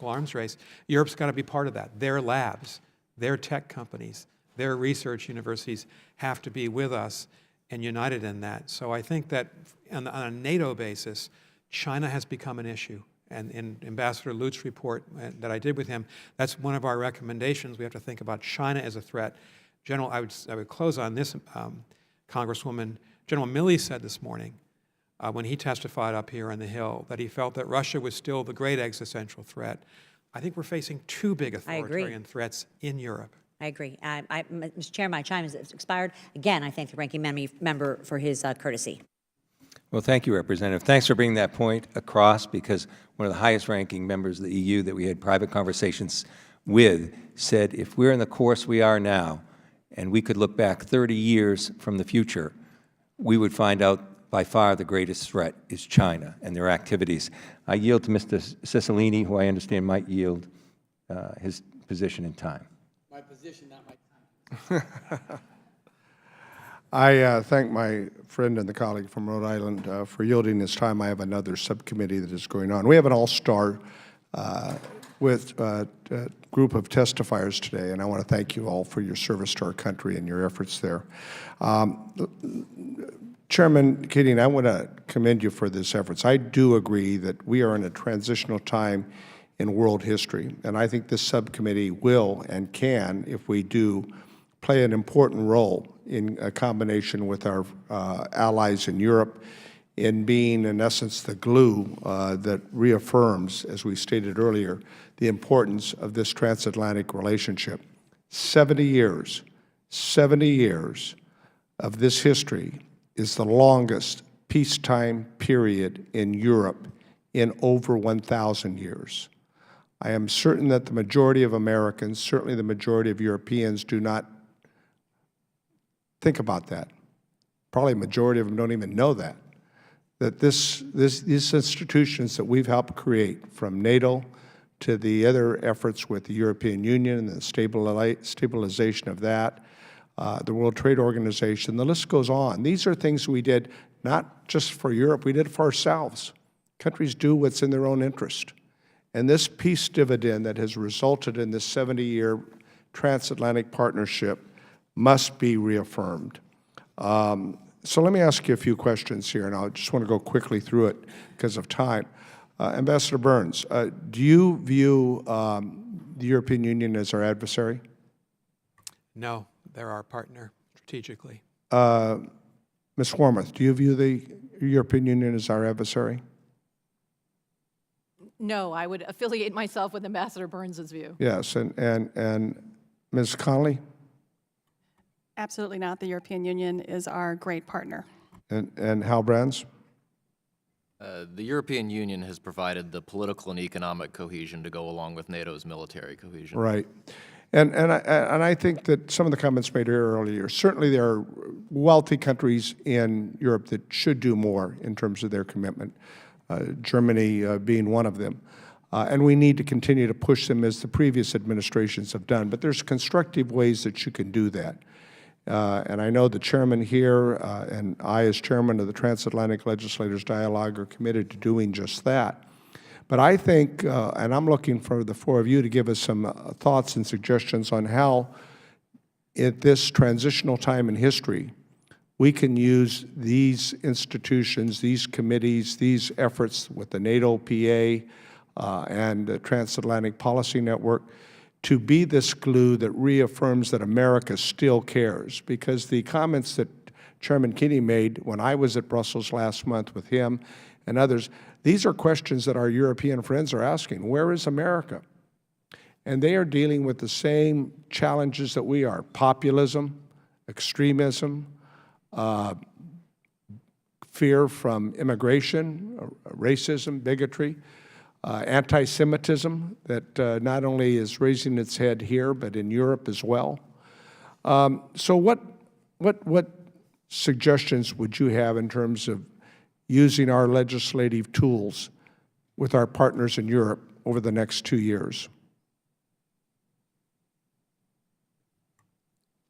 arms race. Europe's got to be part of that. Their labs, their tech companies, their research universities have to be with us and united in that. So I think that on a NATO basis, China has become an issue. And in Ambassador Lutz's report that I did with him, that's one of our recommendations. We have to think about China as a threat. General, I would close on this, Congresswoman. General Milley said this morning, when he testified up here on the Hill, that he felt that Russia was still the great existential threat. I think we're facing two big authoritarian threats in Europe. I agree. Mr. Chair, my time has expired. Again, I thank the ranking member for his courtesy. Well, thank you, Representative. Thanks for bringing that point across, because one of the highest-ranking members of the EU that we had private conversations with said, if we're in the course we are now, and we could look back 30 years from the future, we would find out by far the greatest threat is China and their activities. I yield to Mr. Cicilline, who I understand might yield his position in time. My position, not my time. I thank my friend and the colleague from Rhode Island for yielding his time. I have another subcommittee that is going on. We have an all-star with group of testifiers today, and I want to thank you all for your service to our country and your efforts there. Chairman Keating, I want to commend you for these efforts. I do agree that we are in a transitional time in world history, and I think this subcommittee will and can, if we do, play an important role in a combination with our allies in Europe in being, in essence, the glue that reaffirms, as we stated earlier, the importance of this transatlantic relationship. 70 years of this history is the longest peacetime period in Europe in over 1,000 years. I am certain that the majority of Americans, certainly the majority of Europeans, do not think about that. Probably a majority of them don't even know that these institutions that we've helped create, from NATO to the other efforts with the European Union and the stabilization of that, the World Trade Organization, the list goes on. These are things we did not just for Europe, we did it for ourselves. Countries do what's in their own interest. And this peace dividend that has resulted in this 70-year transatlantic partnership must be reaffirmed. So let me ask you a few questions here, and I just want to go quickly through it because of time. Ambassador Burns, do you view the European Union as our adversary? No, they're our partner strategically. Ms. Warmoth, do you view the European Union as our adversary? No, I would affiliate myself with Ambassador Burns's view. Yes, and Ms. Connolly? Absolutely not. The European Union is our great partner. And Hal Brands? The European Union has provided the political and economic cohesion to go along with NATO's military cohesion. Right. And I think that some of the comments made here earlier, certainly there are wealthy countries in Europe that should do more in terms of their commitment. Germany being one of them. And we need to continue to push them as the previous administrations have done. But there's constructive ways that you can do that. And I know the chairman here and I, as chairman of the Transatlantic Legislators Dialogue, are committed to doing just that. But I think, and I'm looking for the four of you to give us some thoughts and suggestions on how, at this transitional time in history, we can use these institutions, these committees, these efforts with the NATO PA and the Transatlantic Policy Network to be this glue that reaffirms that America still cares. Because the comments that Chairman Keating made when I was at Brussels last month with him and others, these are questions that our European friends are asking. Where is America? And they are dealing with the same challenges that we are: populism, extremism, fear from immigration, racism, bigotry, anti-Semitism that not only is raising its head here, but in Europe as well. So what suggestions would you have in terms of using our legislative tools with our partners in Europe over the next 2 years?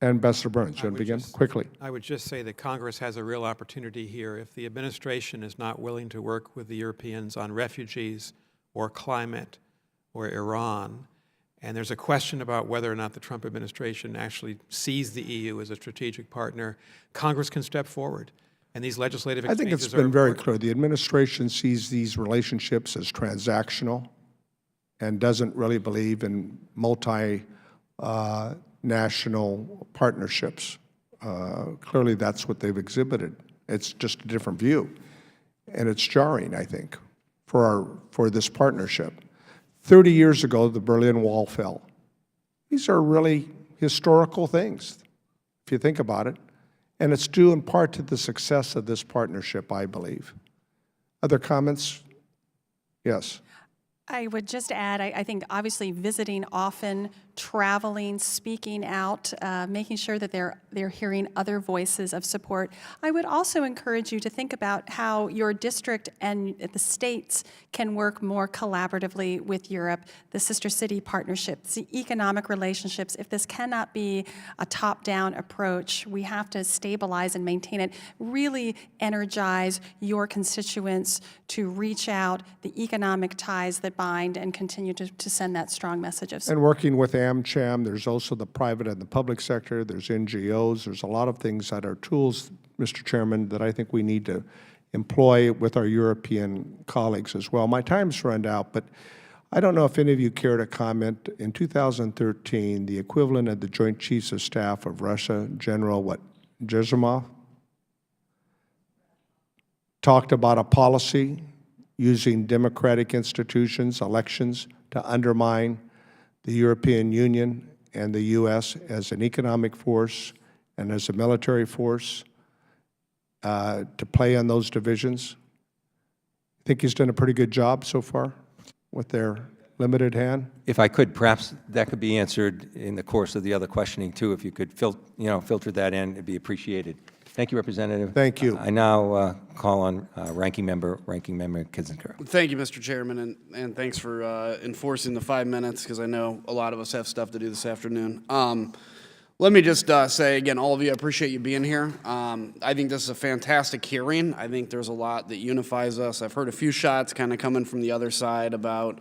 Ambassador Burns, you want to begin? Quickly. I would just say that Congress has a real opportunity here. If the administration is not willing to work with the Europeans on refugees or climate or Iran, and there's a question about whether or not the Trump administration actually sees the EU as a strategic partner, Congress can step forward. And these legislative exchanges I think it's been very clear. The administration sees these relationships as transactional and doesn't really believe in multi-national partnerships. Clearly, that's what they've exhibited. It's just a different view. And it's jarring, I think, for this partnership. 30 years ago, the Berlin Wall fell. These are really historical things, if you think about it. And it's due in part to the success of this partnership, I believe. Other comments? Yes. I would just add, I think obviously visiting often, traveling, speaking out, making sure that they're hearing other voices of support. I would also encourage you to think about how your district and the states can work more collaboratively with Europe, the sister city partnerships, the economic relationships. If this cannot be a top-down approach, we have to stabilize and maintain it, really energize your constituents to reach out, the economic ties that bind, and continue to send that strong message of support. And working with AmCham, there's also the private and the public sector, there's NGOs, there's a lot of things that are tools, Mr. Chairman, that I think we need to employ with our European colleagues as well. My time's run out, but I don't know if any of you care to comment. In 2013, the equivalent of the Joint Chiefs of Staff of Russia, General Gerasimov, talked about a policy using democratic institutions, elections, to undermine the European Union and the U.S. as an economic force and as a military force to play on those divisions. I think he's done a pretty good job so far with their limited hand. If I could, perhaps that could be answered in the course of the other questioning, too. If you could filter that in, it'd be appreciated. Thank you, Representative. Thank you. I now call on Ranking Member Kinzinger. Thank you, Mr. Chairman, and thanks for enforcing the 5 minutes, because I know a lot of us have stuff to do this afternoon. Let me just say again, all of you, I appreciate you being here. I think this is a fantastic hearing. I think there's a lot that unifies us. I've heard a few shots kind of coming from the other side about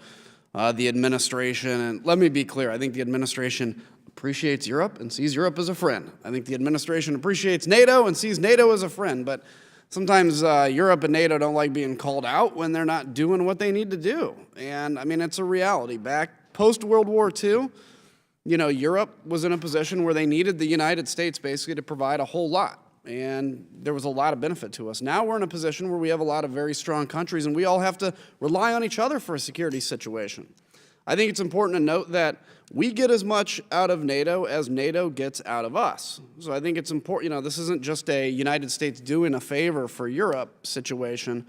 the administration, and let me be clear. I think the administration appreciates Europe and sees Europe as a friend. I think the administration appreciates NATO and sees NATO as a friend, but sometimes Europe and NATO don't like being called out when they're not doing what they need to do. And I mean, it's a reality. Back post-World War II, you know, Europe was in a position where they needed the United States basically to provide a whole lot. And there was a lot of benefit to us. Now we're in a position where we have a lot of very strong countries and we all have to rely on each other for a security situation. I think it's important to note that we get as much out of NATO as NATO gets out of us. So I think it's important, you know, this isn't just a United States doing a favor for Europe situation.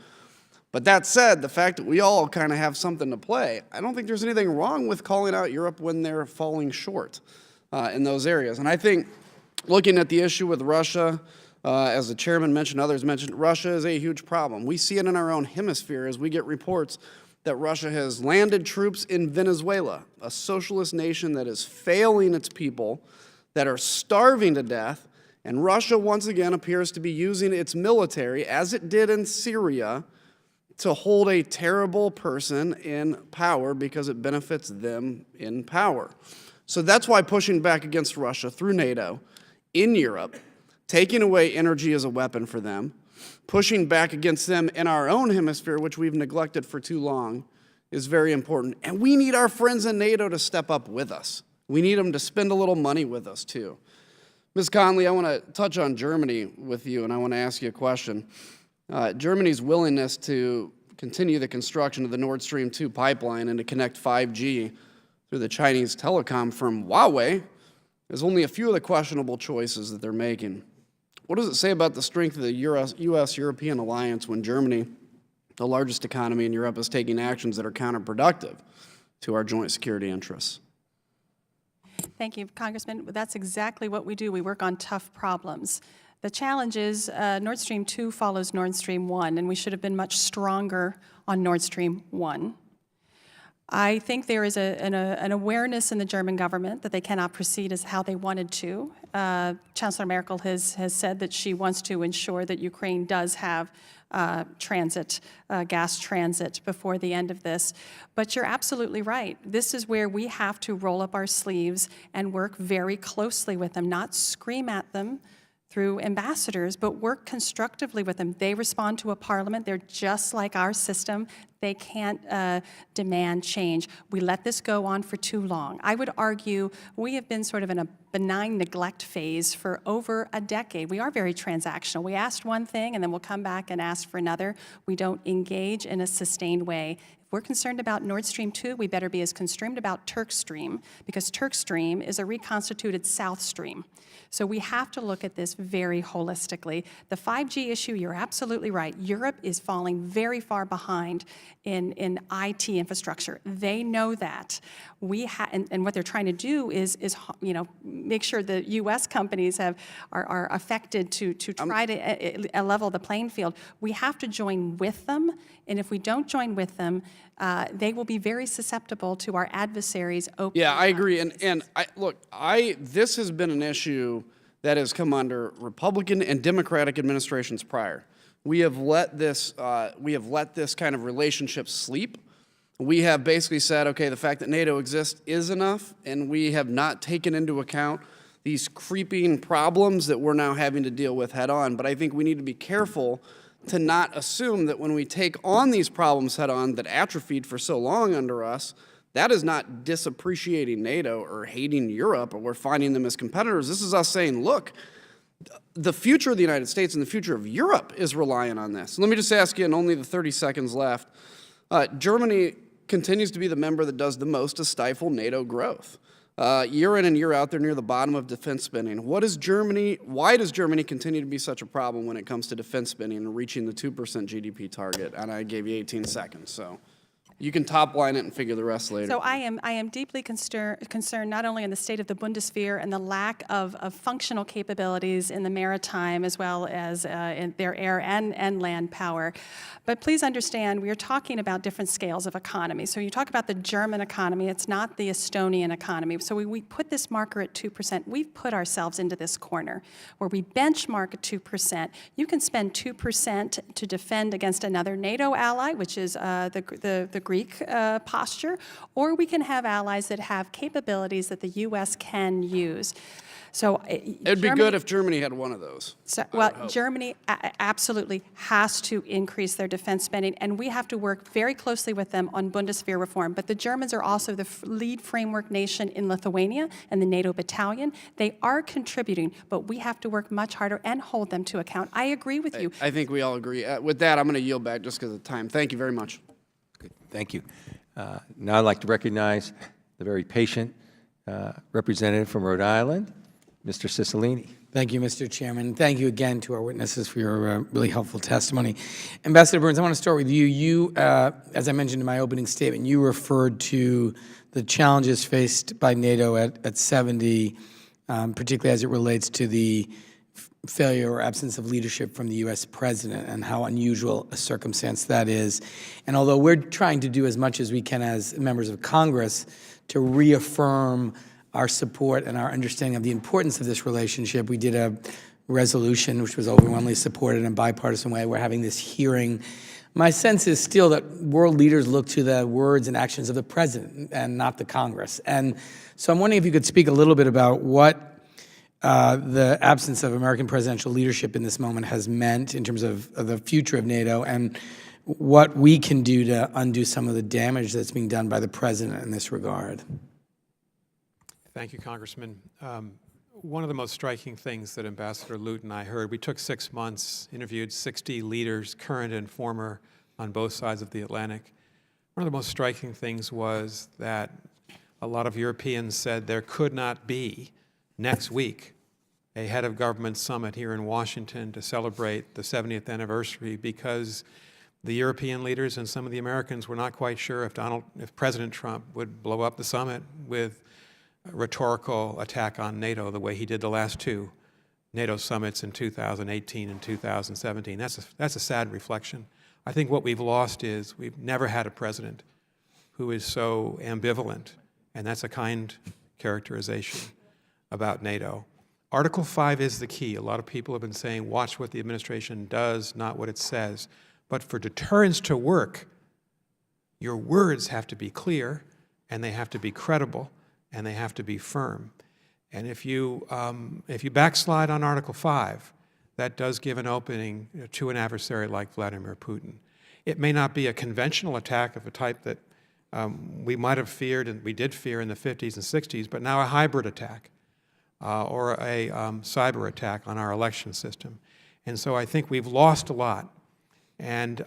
But that said, the fact that we all kind of have something to play, I don't think there's anything wrong with calling out Europe when they're falling short in those areas. And I think looking at the issue with Russia, As the chairman mentioned, others mentioned, Russia is a huge problem. We see it in our own hemisphere as we get reports that Russia has landed troops in Venezuela, a socialist nation that is failing its people, that are starving to death, and Russia once again appears to be using its military, as it did in Syria, to hold a terrible person in power because it benefits them in power. So that's why pushing back against Russia through NATO in Europe, taking away energy as a weapon for them, pushing back against them in our own hemisphere, which we've neglected for too long, is very important. And we need our friends in NATO to step up with us. We need them to spend a little money with us, too. Ms. Conley, I want to touch on Germany with you, and I want to ask you a question. Germany's willingness to continue the construction of the Nord Stream 2 pipeline and to connect 5G through the Chinese telecom firm Huawei is only a few of the questionable choices that they're making. What does it say about the strength of the U.S.-European alliance when Germany, the largest economy in Europe, is taking actions that are counterproductive to our joint security interests? Thank you, Congressman. That's exactly what we do. We work on tough problems. The challenge is Nord Stream 2 follows Nord Stream 1, and we should have been much stronger on Nord Stream 1. I think there is an awareness in the German government that they cannot proceed as how they wanted to. Chancellor Merkel has said that she wants to ensure that Ukraine does have gas transit before the end of this. But you're absolutely right. This is where we have to roll up our sleeves and work very closely with them, not scream at them through ambassadors, but work constructively with them. They respond to a parliament. They're just like our system. They can't demand change. We let this go on for too long. I would argue we have been sort of in a benign neglect phase for over a decade. We are very transactional. We asked one thing and then we'll come back and ask for another. We don't engage in a sustained way. If we're concerned about Nord Stream 2, we better be as concerned about Turk Stream, because Turk Stream is a reconstituted South Stream. So we have to look at this very holistically. The 5G issue, you're absolutely right. Europe is falling very far behind in IT infrastructure. They know that. And what they're trying to do is make sure the U.S. companies are affected to try to level the playing field. We have to join with them, and if we don't join with them, they will be very susceptible to our adversaries opening. Yeah, I agree. This has been an issue that has come under Republican and Democratic administrations prior. We have let this kind of relationship sleep. We have basically said, okay, the fact that NATO exists is enough, and we have not taken into account these creeping problems that we're now having to deal with head on. But I think we need to be careful to not assume that when we take on these problems head on that atrophied for so long under us, that is not disappreciating NATO or hating Europe or we're finding them as competitors. This is us saying, look, the future of the United States and the future of Europe is relying on this. Let me just ask you in only the 30 seconds left, Germany continues to be the member that does the most to stifle NATO growth. Year in and year out, they're near the bottom of defense spending. Why does Germany continue to be such a problem when it comes to defense spending and reaching the 2% GDP target? And I gave you 18 seconds, so you can top line it and figure the rest later. So I am deeply concerned not only in the state of the Bundeswehr and the lack of functional capabilities in the maritime as well as in their air and land power. But please understand, we are talking about different scales of economy. So you talk about the German economy, it's not the Estonian economy. So we put this marker at 2%. We've put ourselves into this corner where we benchmark at 2%. You can spend 2% to defend against another NATO ally, which is the Greek posture, or we can have allies that have capabilities that the U.S. can use. So it'd be good if Germany had one of those. So, well, Germany absolutely has to increase their defense spending, and we have to work very closely with them on Bundeswehr reform. But the Germans are also the lead framework nation in Lithuania and the NATO battalion. They are contributing, but we have to work much harder and hold them to account. I agree with you. I think we all agree. With that, I'm going to yield back just because of time. Thank you very much. Good. Thank you. Now I'd like to recognize the very patient representative from Rhode Island, Mr. Cicilline. Thank you, Mr. Chairman. Thank you again to our witnesses for your really helpful testimony. Ambassador Burns, I want to start with you. You, as I mentioned in my opening statement, you referred to the challenges faced by NATO at 70, particularly as it relates to the failure or absence of leadership from the U.S. president and how unusual a circumstance that is. And although we're trying to do as much as we can as members of Congress to reaffirm our support and our understanding of the importance of this relationship, we did a resolution which was overwhelmingly supported in a bipartisan way. We're having this hearing. My sense is still that world leaders look to the words and actions of the president and not the Congress. And so I'm wondering if you could speak a little bit about what the absence of American presidential leadership in this moment has meant in terms of the future of NATO and what we can do to undo some of the damage that's being done by the president in this regard. Thank you, Congressman. One of the most striking things that Ambassador Lute and I heard, we took 6 months, interviewed 60 leaders, current and former, on both sides of the Atlantic. One of the most striking things was that a lot of Europeans said there could not be next week a head of government summit here in Washington to celebrate the 70th anniversary because the European leaders and some of the Americans were not quite sure if President Trump would blow up the summit with a rhetorical attack on NATO the way he did the last two NATO summits in 2018 and 2017. That's a sad reflection. I think what we've lost is we've never had a president who is so ambivalent, and that's a kind characterization about NATO. Article 5 is the key. A lot of people have been saying, watch what the administration does, not what it says. But for deterrence to work, your words have to be clear, and they have to be credible, and they have to be firm. And if you backslide on Article 5, that does give an opening to an adversary like Vladimir Putin. It may not be a conventional attack of a type that we might have feared, and we did fear in the 50s and 60s, but now a hybrid attack or a cyber attack on our election system. And so I think we've lost a lot. And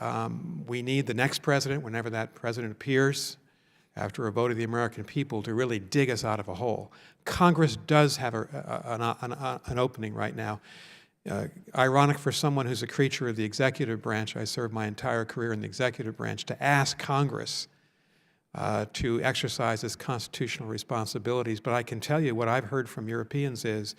we need the next president, whenever that president appears, after a vote of the American people, to really dig us out of a hole. Congress does have an opening right now. Ironic for someone who's a creature of the executive branch, I served my entire career in the executive branch, to ask Congress to exercise its constitutional responsibilities. But I can tell you what I've heard from Europeans is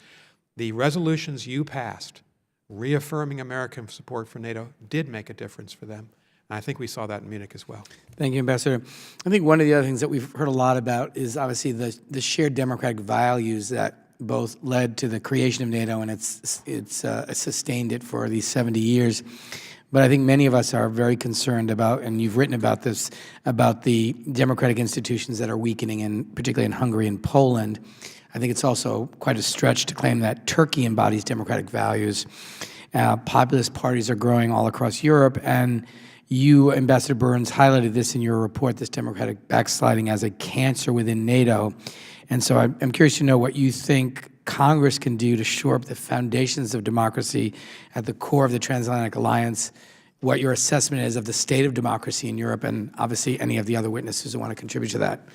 the resolutions you passed reaffirming American support for NATO did make a difference for them. And I think we saw that in Munich as well. Thank you, Ambassador. I think one of the other things that we've heard a lot about is obviously the shared democratic values that both led to the creation of NATO and it's sustained it for these 70 years. But I think many of us are very concerned about, and you've written about this, about the democratic institutions that are weakening, particularly in Hungary and Poland. I think it's also quite a stretch to claim that Turkey embodies democratic values. Populist parties are growing all across Europe, and you, Ambassador Burns, highlighted this in your report, this democratic backsliding as a cancer within NATO. And so I'm curious to know what you think Congress can do to shore up the foundations of democracy at the core of the transatlantic alliance, what your assessment is of the state of democracy in Europe, and obviously any of the other witnesses who want to contribute to that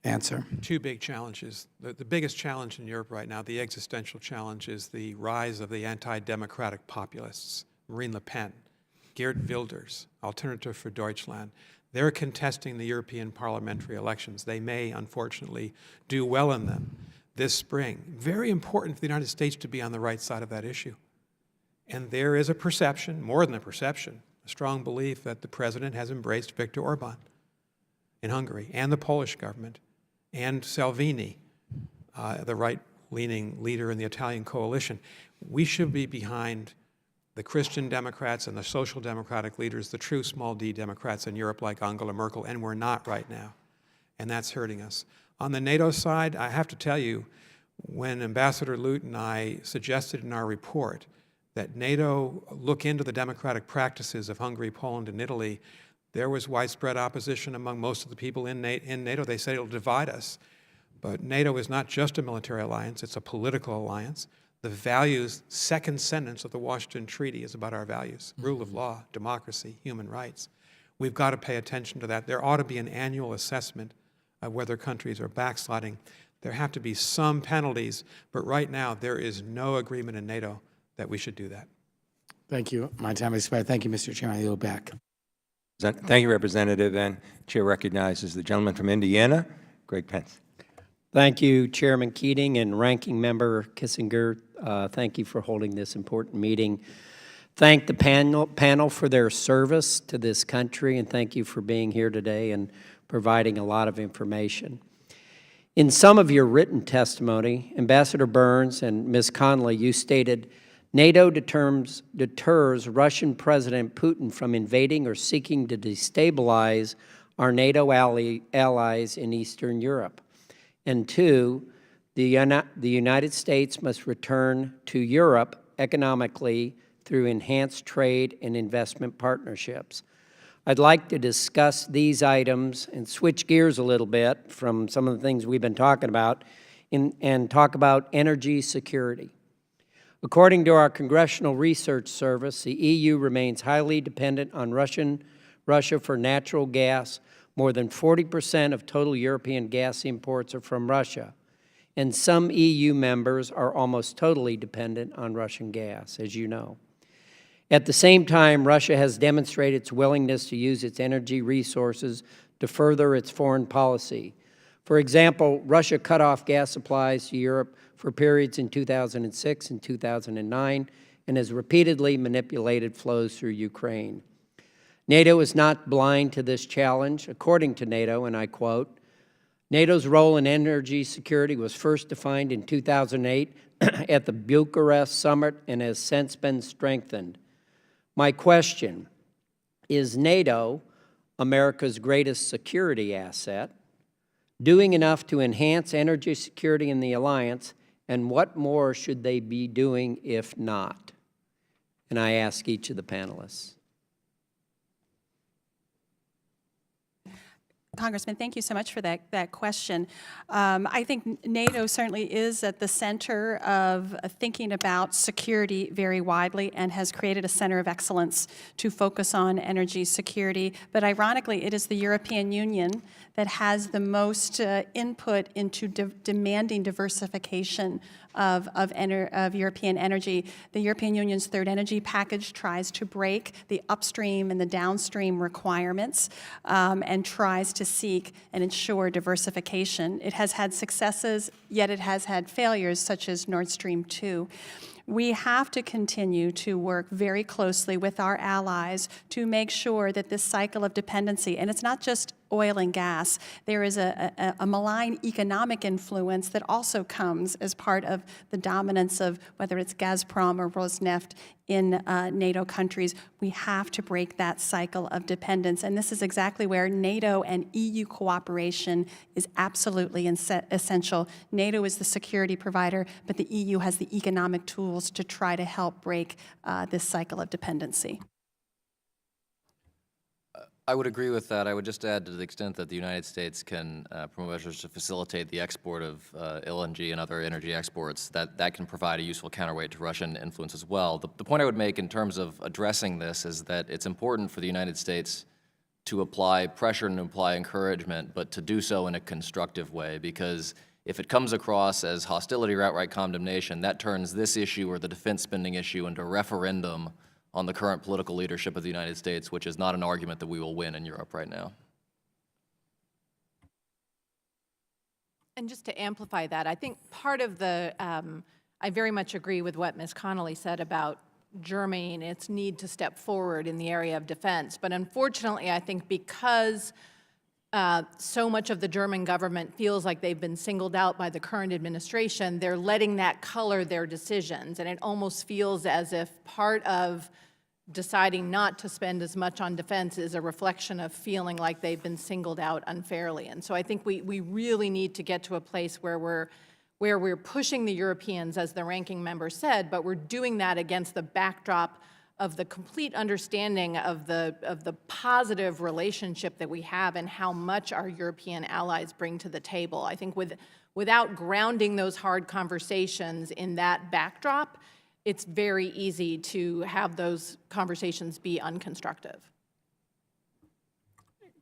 answer. Two big challenges. The biggest challenge in Europe right now, the existential challenge, is the rise of the anti-democratic populists. Marine Le Pen, Geert Wilders, Alternative for Deutschland. They're contesting the European parliamentary elections. They may, unfortunately, do well in them this spring. Very important for the United States to be on the right side of that issue. And there is a perception, more than a perception, a strong belief that the president has embraced Viktor Orban in Hungary and the Polish government and Salvini, the right-leaning leader in the Italian coalition. We should be behind the Christian Democrats and the social democratic leaders, the true small d Democrats in Europe like Angela Merkel, and we're not right now. And that's hurting us. On the NATO side, I have to tell you, when Ambassador Lute and I suggested in our report that NATO look into the democratic practices of Hungary, Poland, and Italy, there was widespread opposition among most of the people in NATO. They said it'll divide us. But NATO is not just a military alliance, it's a political alliance. The values, second sentence of the Washington Treaty is about our values, rule of law, democracy, human rights. We've got to pay attention to that. There ought to be an annual assessment of whether countries are backsliding. There have to be some penalties, but right now there is no agreement in NATO that we should do that. Thank you. My time has expired. Thank you, Mr. Chairman. I yield back. Thank you, Representative. And Chair recognizes the gentleman from Indiana, Greg Pence. Thank you, Chairman Keating and Ranking Member Kissinger. Thank you for holding this important meeting. Thank the panel for their service to this country, and thank you for being here today and providing a lot of information. In some of your written testimony, Ambassador Burns and Ms. Connolly, you stated, NATO deters Russian President Putin from invading or seeking to destabilize our NATO allies in Eastern Europe. And two, the United States must return to Europe economically through enhanced trade and investment partnerships. I'd like to discuss these items and switch gears a little bit from some of the things we've been talking about and talk about energy security. According to our Congressional Research Service, the EU remains highly dependent on Russia for natural gas. More than 40% of total European gas imports are from Russia, and some EU members are almost totally dependent on Russian gas, as you know. At the same time, Russia has demonstrated its willingness to use its energy resources to further its foreign policy. For example, Russia cut off gas supplies to Europe for periods in 2006 and 2009 and has repeatedly manipulated flows through Ukraine. NATO is not blind to this challenge. According to NATO, and I quote, NATO's role in energy security was first defined in 2008 at the Bucharest Summit and has since been strengthened. My question, is NATO, America's greatest security asset, doing enough to enhance energy security in the alliance, and what more should they be doing if not? And I ask each of the panelists. Congressman, thank you so much for that question. I think NATO certainly is at the center of thinking about security very widely and has created a center of excellence to focus on energy security. But ironically, it is the European Union that has the most input into demanding diversification of European energy. The European Union's third energy package tries to break the upstream and the downstream requirements and tries to seek and ensure diversification. It has had successes, yet it has had failures, such as Nord Stream 2. We have to continue to work very closely with our allies to make sure that this cycle of dependency, and it's not just oil and gas, there is a malign economic influence that also comes as part of the dominance of whether it's Gazprom or Rosneft in NATO countries. We have to break that cycle of dependence, and this is exactly where NATO and EU cooperation is absolutely essential. NATO is the security provider, but the EU has the economic tools to try to help break this cycle of dependency. I would agree with that. I would just add, to the extent that the United States can promote measures to facilitate the export of LNG and other energy exports, that can provide a useful counterweight to Russian influence as well. The point I would make in terms of addressing this is that it's important for the United States to apply pressure and apply encouragement, but to do so in a constructive way, because if it comes across as hostility or outright condemnation, that turns this issue or the defense spending issue into a referendum on the current political leadership of the United States, which is not an argument that we will win in Europe right now. And just to amplify that, I think part of the, I very much agree with what Ms. Connolly said about Germany and its need to step forward in the area of defense. But unfortunately, I think because so much of the German government feels like they've been singled out by the current administration, they're letting that color their decisions. And it almost feels as if part of deciding not to spend as much on defense is a reflection of feeling like they've been singled out unfairly. And so I think we really need to get to a place where we're pushing the Europeans, as the ranking member said, but we're doing that against the backdrop of the complete understanding of the positive relationship that we have and how much our European allies bring to the table. I think without grounding those hard conversations in that backdrop, it's very easy to have those conversations be unconstructive.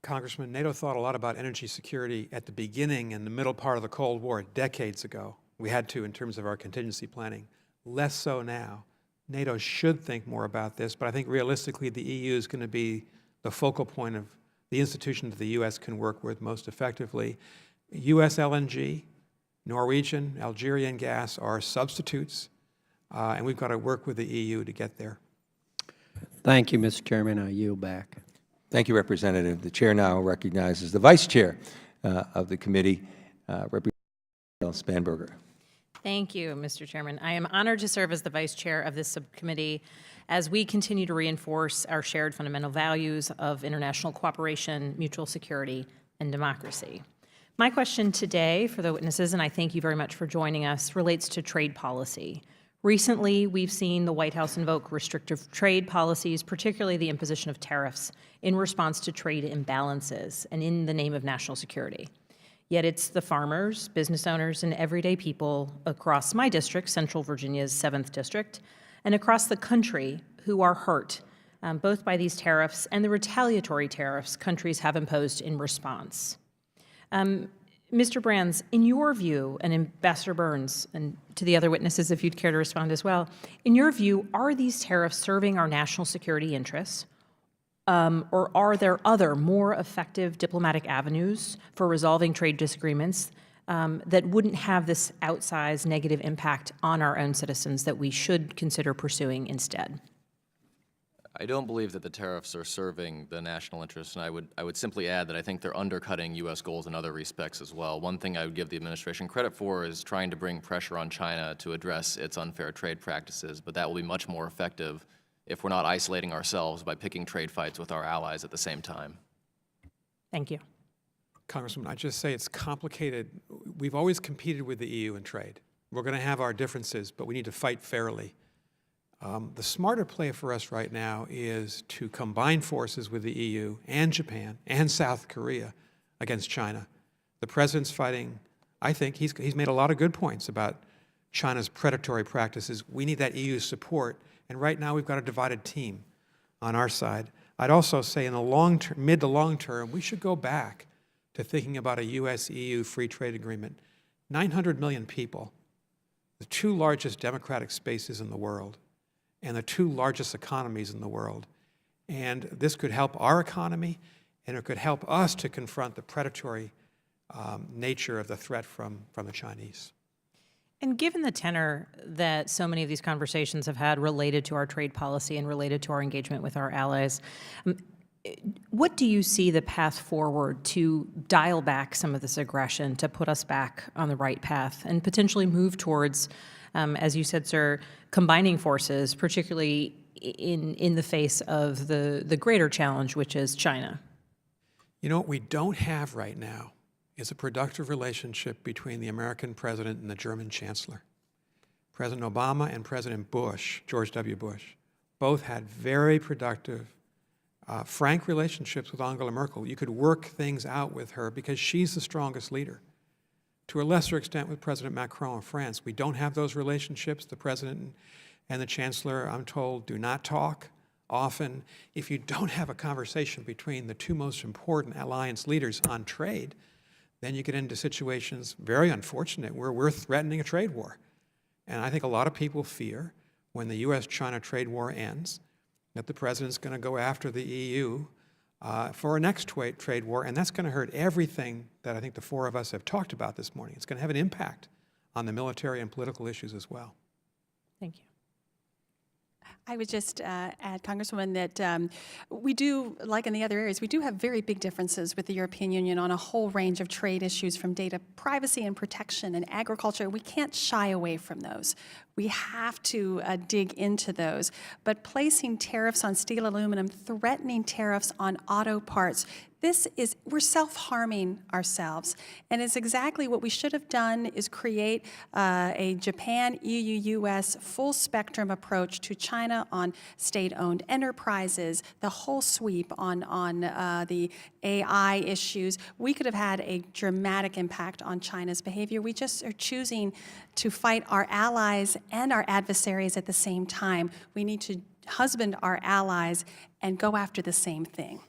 Congressman, NATO thought a lot about energy security at the beginning and the middle part of the Cold War decades ago. We had to in terms of our contingency planning. Less so now. NATO should think more about this, but I think realistically the EU is going to be the focal point of the institution that the U.S. can work with most effectively. U.S. LNG, Norwegian, Algerian gas are substitutes. and we've got to work with the EU to get there. Thank you, Mr. Chairman. I yield back. Thank you, Representative. The Chair now recognizes the Vice Chair of the committee, Representative Spanberger. Thank you, Mr. Chairman. I am honored to serve as the Vice Chair of this subcommittee as we continue to reinforce our shared fundamental values of international cooperation, mutual security, and democracy. My question today for the witnesses, and I thank you very much for joining us, relates to trade policy. Recently, we've seen the White House invoke restrictive trade policies, particularly the imposition of tariffs, in response to trade imbalances and in the name of national security. Yet it's the farmers, business owners, and everyday people across my district, Central Virginia's 7th District, and across the country who are hurt, both by these tariffs and the retaliatory tariffs countries have imposed in response. Mr. Brands, in your view, and Ambassador Burns, and to the other witnesses if you'd care to respond as well, in your view, are these tariffs serving our national security interests? Or are there other, more effective diplomatic avenues for resolving trade disagreements that wouldn't have this outsized negative impact on our own citizens that we should consider pursuing instead? I don't believe that the tariffs are serving the national interest, and I would simply add that I think they're undercutting U.S. goals in other respects as well. One thing I would give the administration credit for is trying to bring pressure on China to address its unfair trade practices, but that will be much more effective if we're not isolating ourselves by picking trade fights with our allies at the same time. Thank you. Congressman, I just say it's complicated. We've always competed with the EU in trade. We're going to have our differences, but we need to fight fairly. The smarter play for us right now is to combine forces with the EU and Japan and South Korea against China. The President's fighting, I think, he's made a lot of good points about China's predatory practices. We need that EU support, and right now we've got a divided team on our side. I'd also say in the long term, mid to long term, we should go back to thinking about a U.S.-EU free trade agreement. 900 million people, the 2 largest democratic spaces in the world, and the 2 largest economies in the world. And this could help our economy, and it could help us to confront the predatory nature of the threat from the Chinese. And given the tenor that so many of these conversations have had related to our trade policy and related to our engagement with our allies, what do you see the path forward to dial back some of this aggression, to put us back on the right path, and potentially move towards, as you said, sir, combining forces, particularly in the face of the greater challenge, which is China? You know, what we don't have right now is a productive relationship between the American president and the German chancellor. President Obama and President Bush, George W. Bush, both had very productive, frank relationships with Angela Merkel. You could work things out with her because she's the strongest leader. To a lesser extent with President Macron of France, we don't have those relationships. The president and the chancellor, I'm told, do not talk often. If you don't have a conversation between the 2 most important alliance leaders on trade, then you get into situations, very unfortunate, where we're threatening a trade war. And I think a lot of people fear when the U.S.-China trade war ends that the president's going to go after the EU for a next trade war, and that's going to hurt everything that I think the 4 of us have talked about this morning. It's going to have an impact on the military and political issues as well. Thank you. I would just add, Congresswoman, that we do, like in the other areas, we do have very big differences with the European Union on a whole range of trade issues, from data privacy and protection and agriculture. We can't shy away from those. We have to dig into those. But placing tariffs on steel, aluminum, threatening tariffs on auto parts, we're self-harming ourselves. And it's exactly what we should have done, is create a Japan, EU, US full spectrum approach to China on state-owned enterprises, the whole sweep on the AI issues. We could have had a dramatic impact on China's behavior. We just are choosing to fight our allies and our adversaries at the same time. We need to husband our allies and go after the same thing.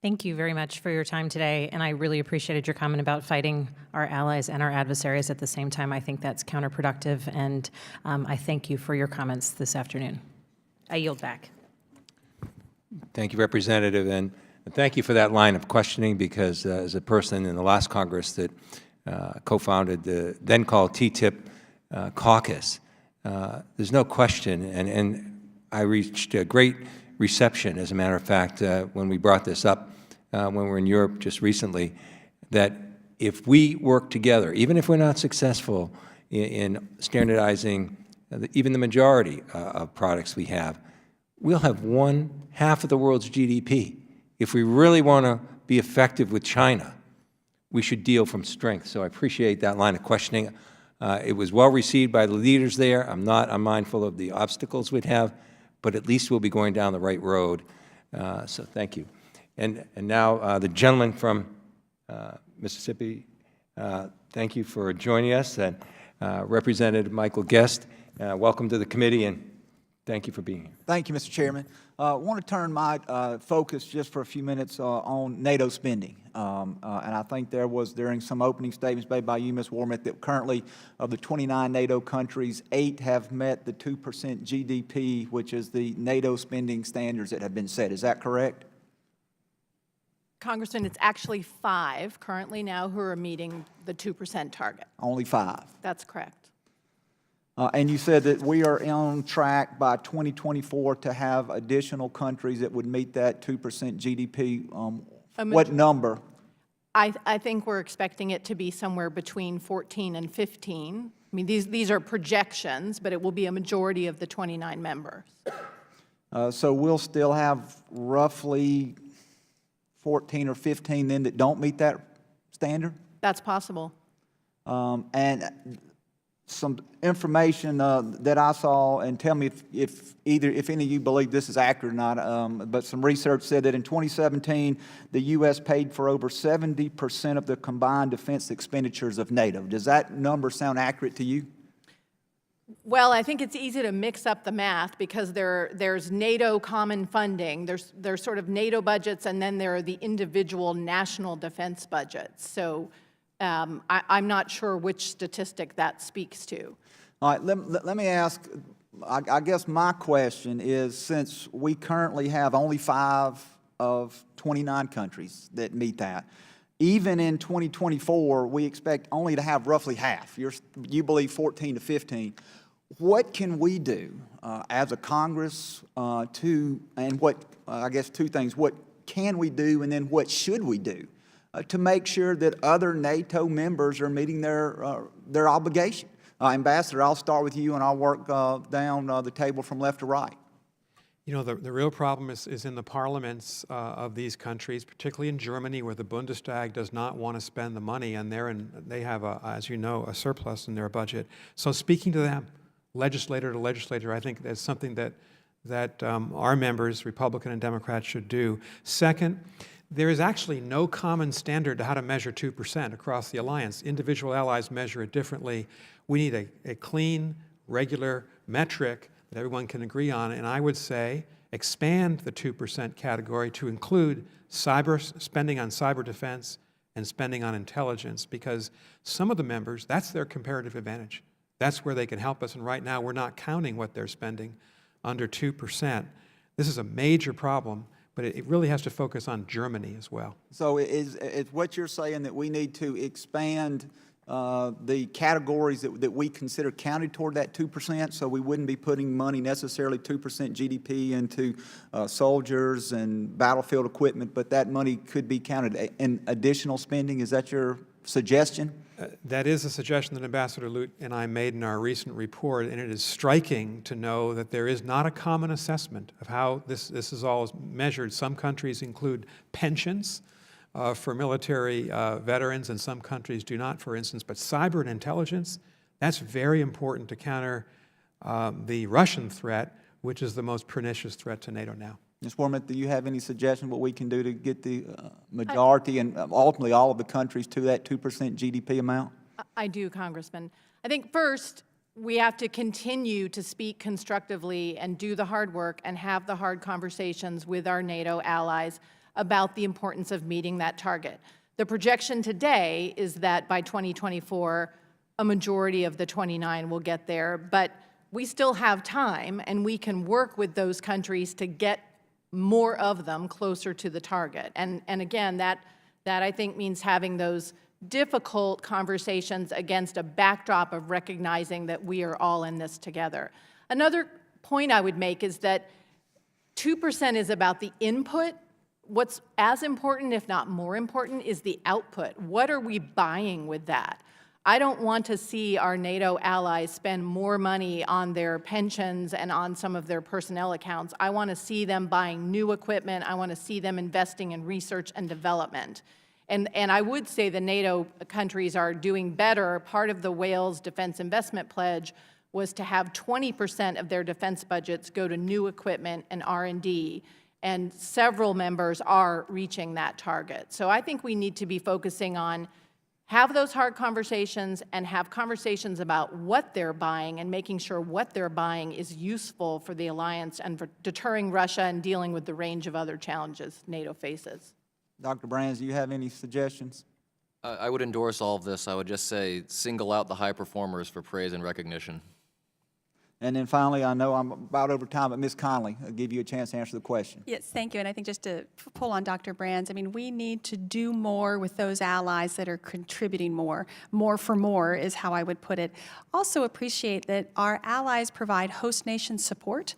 Thank you very much for your time today, and I really appreciated your comment about fighting our allies and our adversaries at the same time. I think that's counterproductive, and I thank you for your comments this afternoon. I yield back. Thank you, Representative, and thank you for that line of questioning, because as a person in the last Congress that co-founded the then-called TTIP caucus, there's no question, and I reached a great reception, as a matter of fact, when we brought this up when we were in Europe just recently, that if we work together, even if we're not successful in standardizing even the majority of products we have, we'll have half of the world's GDP. If we really want to be effective with China, we should deal from strength. So I appreciate that line of questioning. It was well received by the leaders there. I'm mindful of the obstacles we'd have, but at least we'll be going down the right road. So thank you. And now the gentleman from Mississippi, thank you for joining us, and Representative Michael Guest, welcome to the committee, and thank you for being here. Thank you, Mr. Chairman. I want to turn my focus just for a few minutes on NATO spending. And I think there was, during some opening statements made by you, Ms. Wormuth, that currently of the 29 NATO countries, 8 have met the 2% GDP, which is the NATO spending standards that have been set. Is that correct? Congressman, it's actually 5 currently now who are meeting the 2% target. Only 5. That's correct. And you said that we are on track by 2024 to have additional countries that would meet that 2% GDP. What number? I think we're expecting it to be somewhere between 14 and 15. I mean, these are projections, but it will be a majority of the 29 members. So we'll still have roughly 14 or 15 then that don't meet that standard? That's possible. And some information that I saw, and tell me if any of you believe this is accurate or not, but some research said that in 2017, the U.S. paid for over 70% of the combined defense expenditures of NATO. Does that number sound accurate to you? Well, I think it's easy to mix up the math because there's NATO common funding, there's sort of NATO budgets, and then there are the individual national defense budgets. So I'm not sure which statistic that speaks to. All right, let me ask, I guess my question is, since we currently have only 5 of 29 countries that meet that, even in 2024, we expect only to have roughly half. You believe 14 to 15. What can we do as a Congress and what, I guess 2 things, what can we do and then what should we do to make sure that other NATO members are meeting their obligation? Ambassador, I'll start with you and I'll work down the table from left to right. You know, the real problem is in the parliaments of these countries, particularly in Germany, where the Bundestag does not want to spend the money, and they have, as you know, a surplus in their budget. So speaking to them, legislator to legislator, I think that's something that our members, Republican and Democrat, should do. Second, there is actually no common standard to how to measure 2% across the alliance. Individual allies measure it differently. We need a clean, regular metric that everyone can agree on, and I would say expand the 2% category to include spending on cyber defense and spending on intelligence, because some of the members, that's their comparative advantage. That's where they can help us, and right now we're not counting what they're spending under 2%. This is a major problem, but it really has to focus on Germany as well. So is what you're saying that we need to expand the categories that we consider counted toward that 2%, so we wouldn't be putting money necessarily 2% GDP into soldiers and battlefield equipment, but that money could be counted in additional spending? Is that your suggestion? That is a suggestion that Ambassador Lute and I made in our recent report, and it is striking to know that there is not a common assessment of how this is all measured. Some countries include pensions for military veterans, and some countries do not, for instance. But cyber and intelligence, that's very important to counter the Russian threat, which is the most pernicious threat to NATO now. Ms. Wormuth, do you have any suggestion what we can do to get the majority and ultimately all of the countries to that 2% GDP amount? I do, Congressman. I think first, we have to continue to speak constructively and do the hard work and have the hard conversations with our NATO allies about the importance of meeting that target. The projection today is that by 2024, a majority of the 29 will get there, but we still have time, and we can work with those countries to get more of them closer to the target. And again, that I think means having those difficult conversations against a backdrop of recognizing that we are all in this together. Another point I would make is that 2% is about the input. What's as important, if not more important, is the output. What are we buying with that? I don't want to see our NATO allies spend more money on their pensions and on some of their personnel accounts. I want to see them buying new equipment. I want to see them investing in research and development. And I would say the NATO countries are doing better. Part of the Wales Defense Investment Pledge was to have 20% of their defense budgets go to new equipment and R&D, and several members are reaching that target. So I think we need to be focusing on have those hard conversations and have conversations about what they're buying and making sure what they're buying is useful for the alliance and for deterring Russia and dealing with the range of other challenges NATO faces. Dr. Brands, do you have any suggestions? I would endorse all of this. I would just say single out the high performers for praise and recognition. And then finally, I know I'm about over time, but Ms. Conley, I'll give you a chance to answer the question. Yes, thank you. And I think just to pull on Dr. Brands, I mean, we need to do more with those allies that are contributing more. More for more is how I would put it. Also appreciate that our allies provide host nation support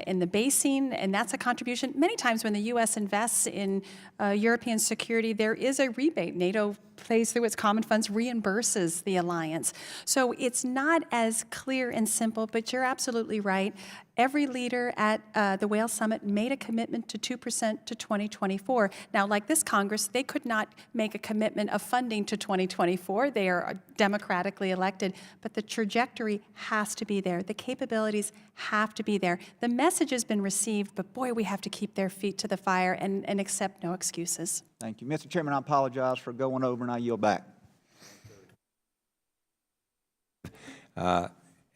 in the basing, and that's a contribution. Many times when the U.S. invests in European security, there is a rebate. NATO plays through its common funds, reimburses the alliance. So it's not as clear and simple, but you're absolutely right. Every leader at the Wales Summit made a commitment to 2% to 2024. Now, like this Congress, they could not make a commitment of funding to 2024. They are democratically elected, but the trajectory has to be there. The capabilities have to be there. The message has been received, but boy, we have to keep their feet to the fire and accept no excuses. Thank you. Mr. Chairman, I apologize for going over, and I yield back.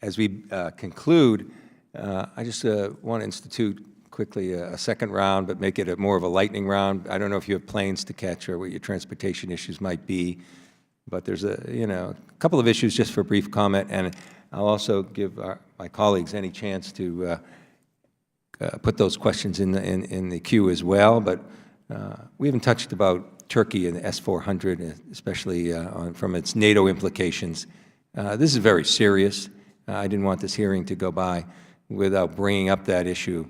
As we conclude, I just want to institute quickly a second round, but make it more of a lightning round. I don't know if you have planes to catch or what your transportation issues might be, but there's a couple of issues just for a brief comment, and I'll also give my colleagues any chance to put those questions in the queue as well. But we haven't touched about Turkey and the S-400, especially from its NATO implications. This is very serious. I didn't want this hearing to go by without bringing up that issue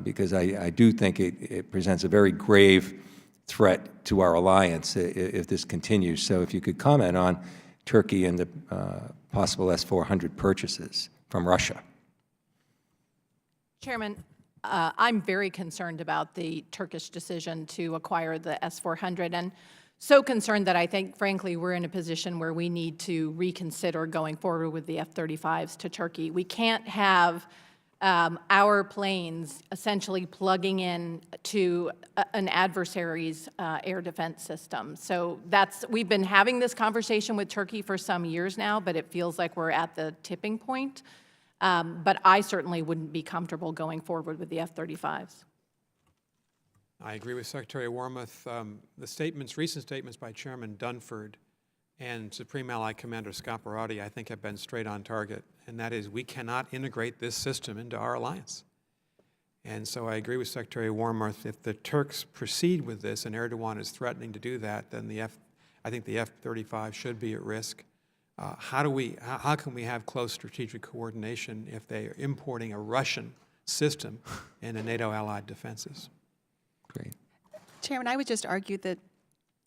because I do think it presents a very grave threat to our alliance if this continues. So if you could comment on Turkey and the possible S-400 purchases from Russia. Chairman, I'm very concerned about the Turkish decision to acquire the S-400, and so concerned that I think, frankly, we're in a position where we need to reconsider going forward with the F-35s to Turkey. We can't have our planes essentially plugging in to an adversary's air defense system. So we've been having this conversation with Turkey for some years now, but it feels like we're at the tipping point. But I certainly wouldn't be comfortable going forward with the F-35s. I agree with Secretary Wormuth. The recent statements by Chairman Dunford and Supreme Allied Commander Scaparrotti, I think, have been straight on target, and that is we cannot integrate this system into our alliance. And so I agree with Secretary Wormuth. If the Turks proceed with this, and Erdogan is threatening to do that, then I think the F-35 should be at risk. How can we have close strategic coordination if they are importing a Russian system into NATO allied defenses? Great. Chairman, I would just argue that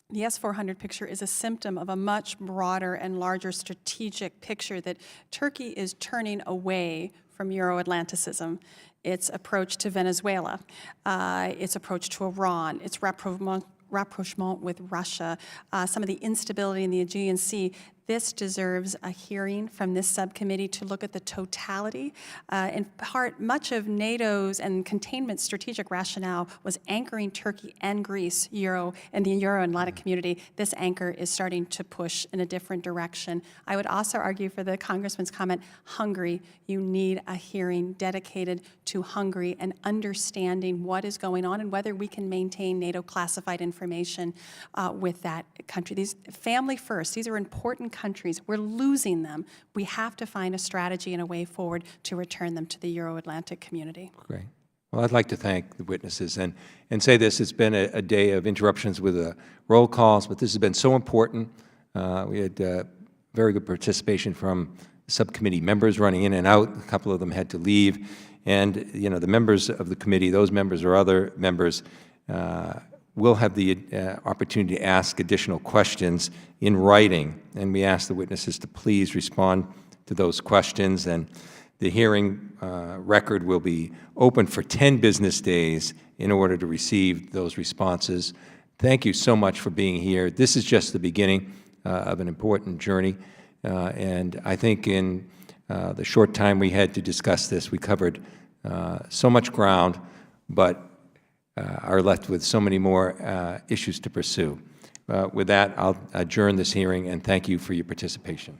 the S-400 picture is a symptom of a much broader and larger strategic picture that Turkey is turning away from Euro-Atlanticism, its approach to Venezuela, its approach to Iran, its rapprochement with Russia, some of the instability in the Aegean Sea. This deserves a hearing from this subcommittee to look at the totality. In part, much of NATO's and containment strategic rationale was anchoring Turkey and Greece, and the Euro-Atlantic community. This anchor is starting to push in a different direction. I would also argue for the Congressman's comment, Hungary, you need a hearing dedicated to Hungary and understanding what is going on and whether we can maintain NATO classified information with that country. These family first, these are important countries. We're losing them. We have to find a strategy and a way forward to return them to the Euro-Atlantic community. Great. Well, I'd like to thank the witnesses and say this. It's been a day of interruptions with roll calls, but this has been so important. We had very good participation from subcommittee members running in and out. A couple of them had to leave. And, you know, the members of the committee, those members or other members, will have the opportunity to ask additional questions in writing. And we ask the witnesses to please respond to those questions. And the hearing record will be open for 10 business days in order to receive those responses. Thank you so much for being here. This is just the beginning of an important journey. And I think in the short time we had to discuss this, we covered so much ground, but are left with so many more issues to pursue. With that, I'll adjourn this hearing, and thank you for your participation.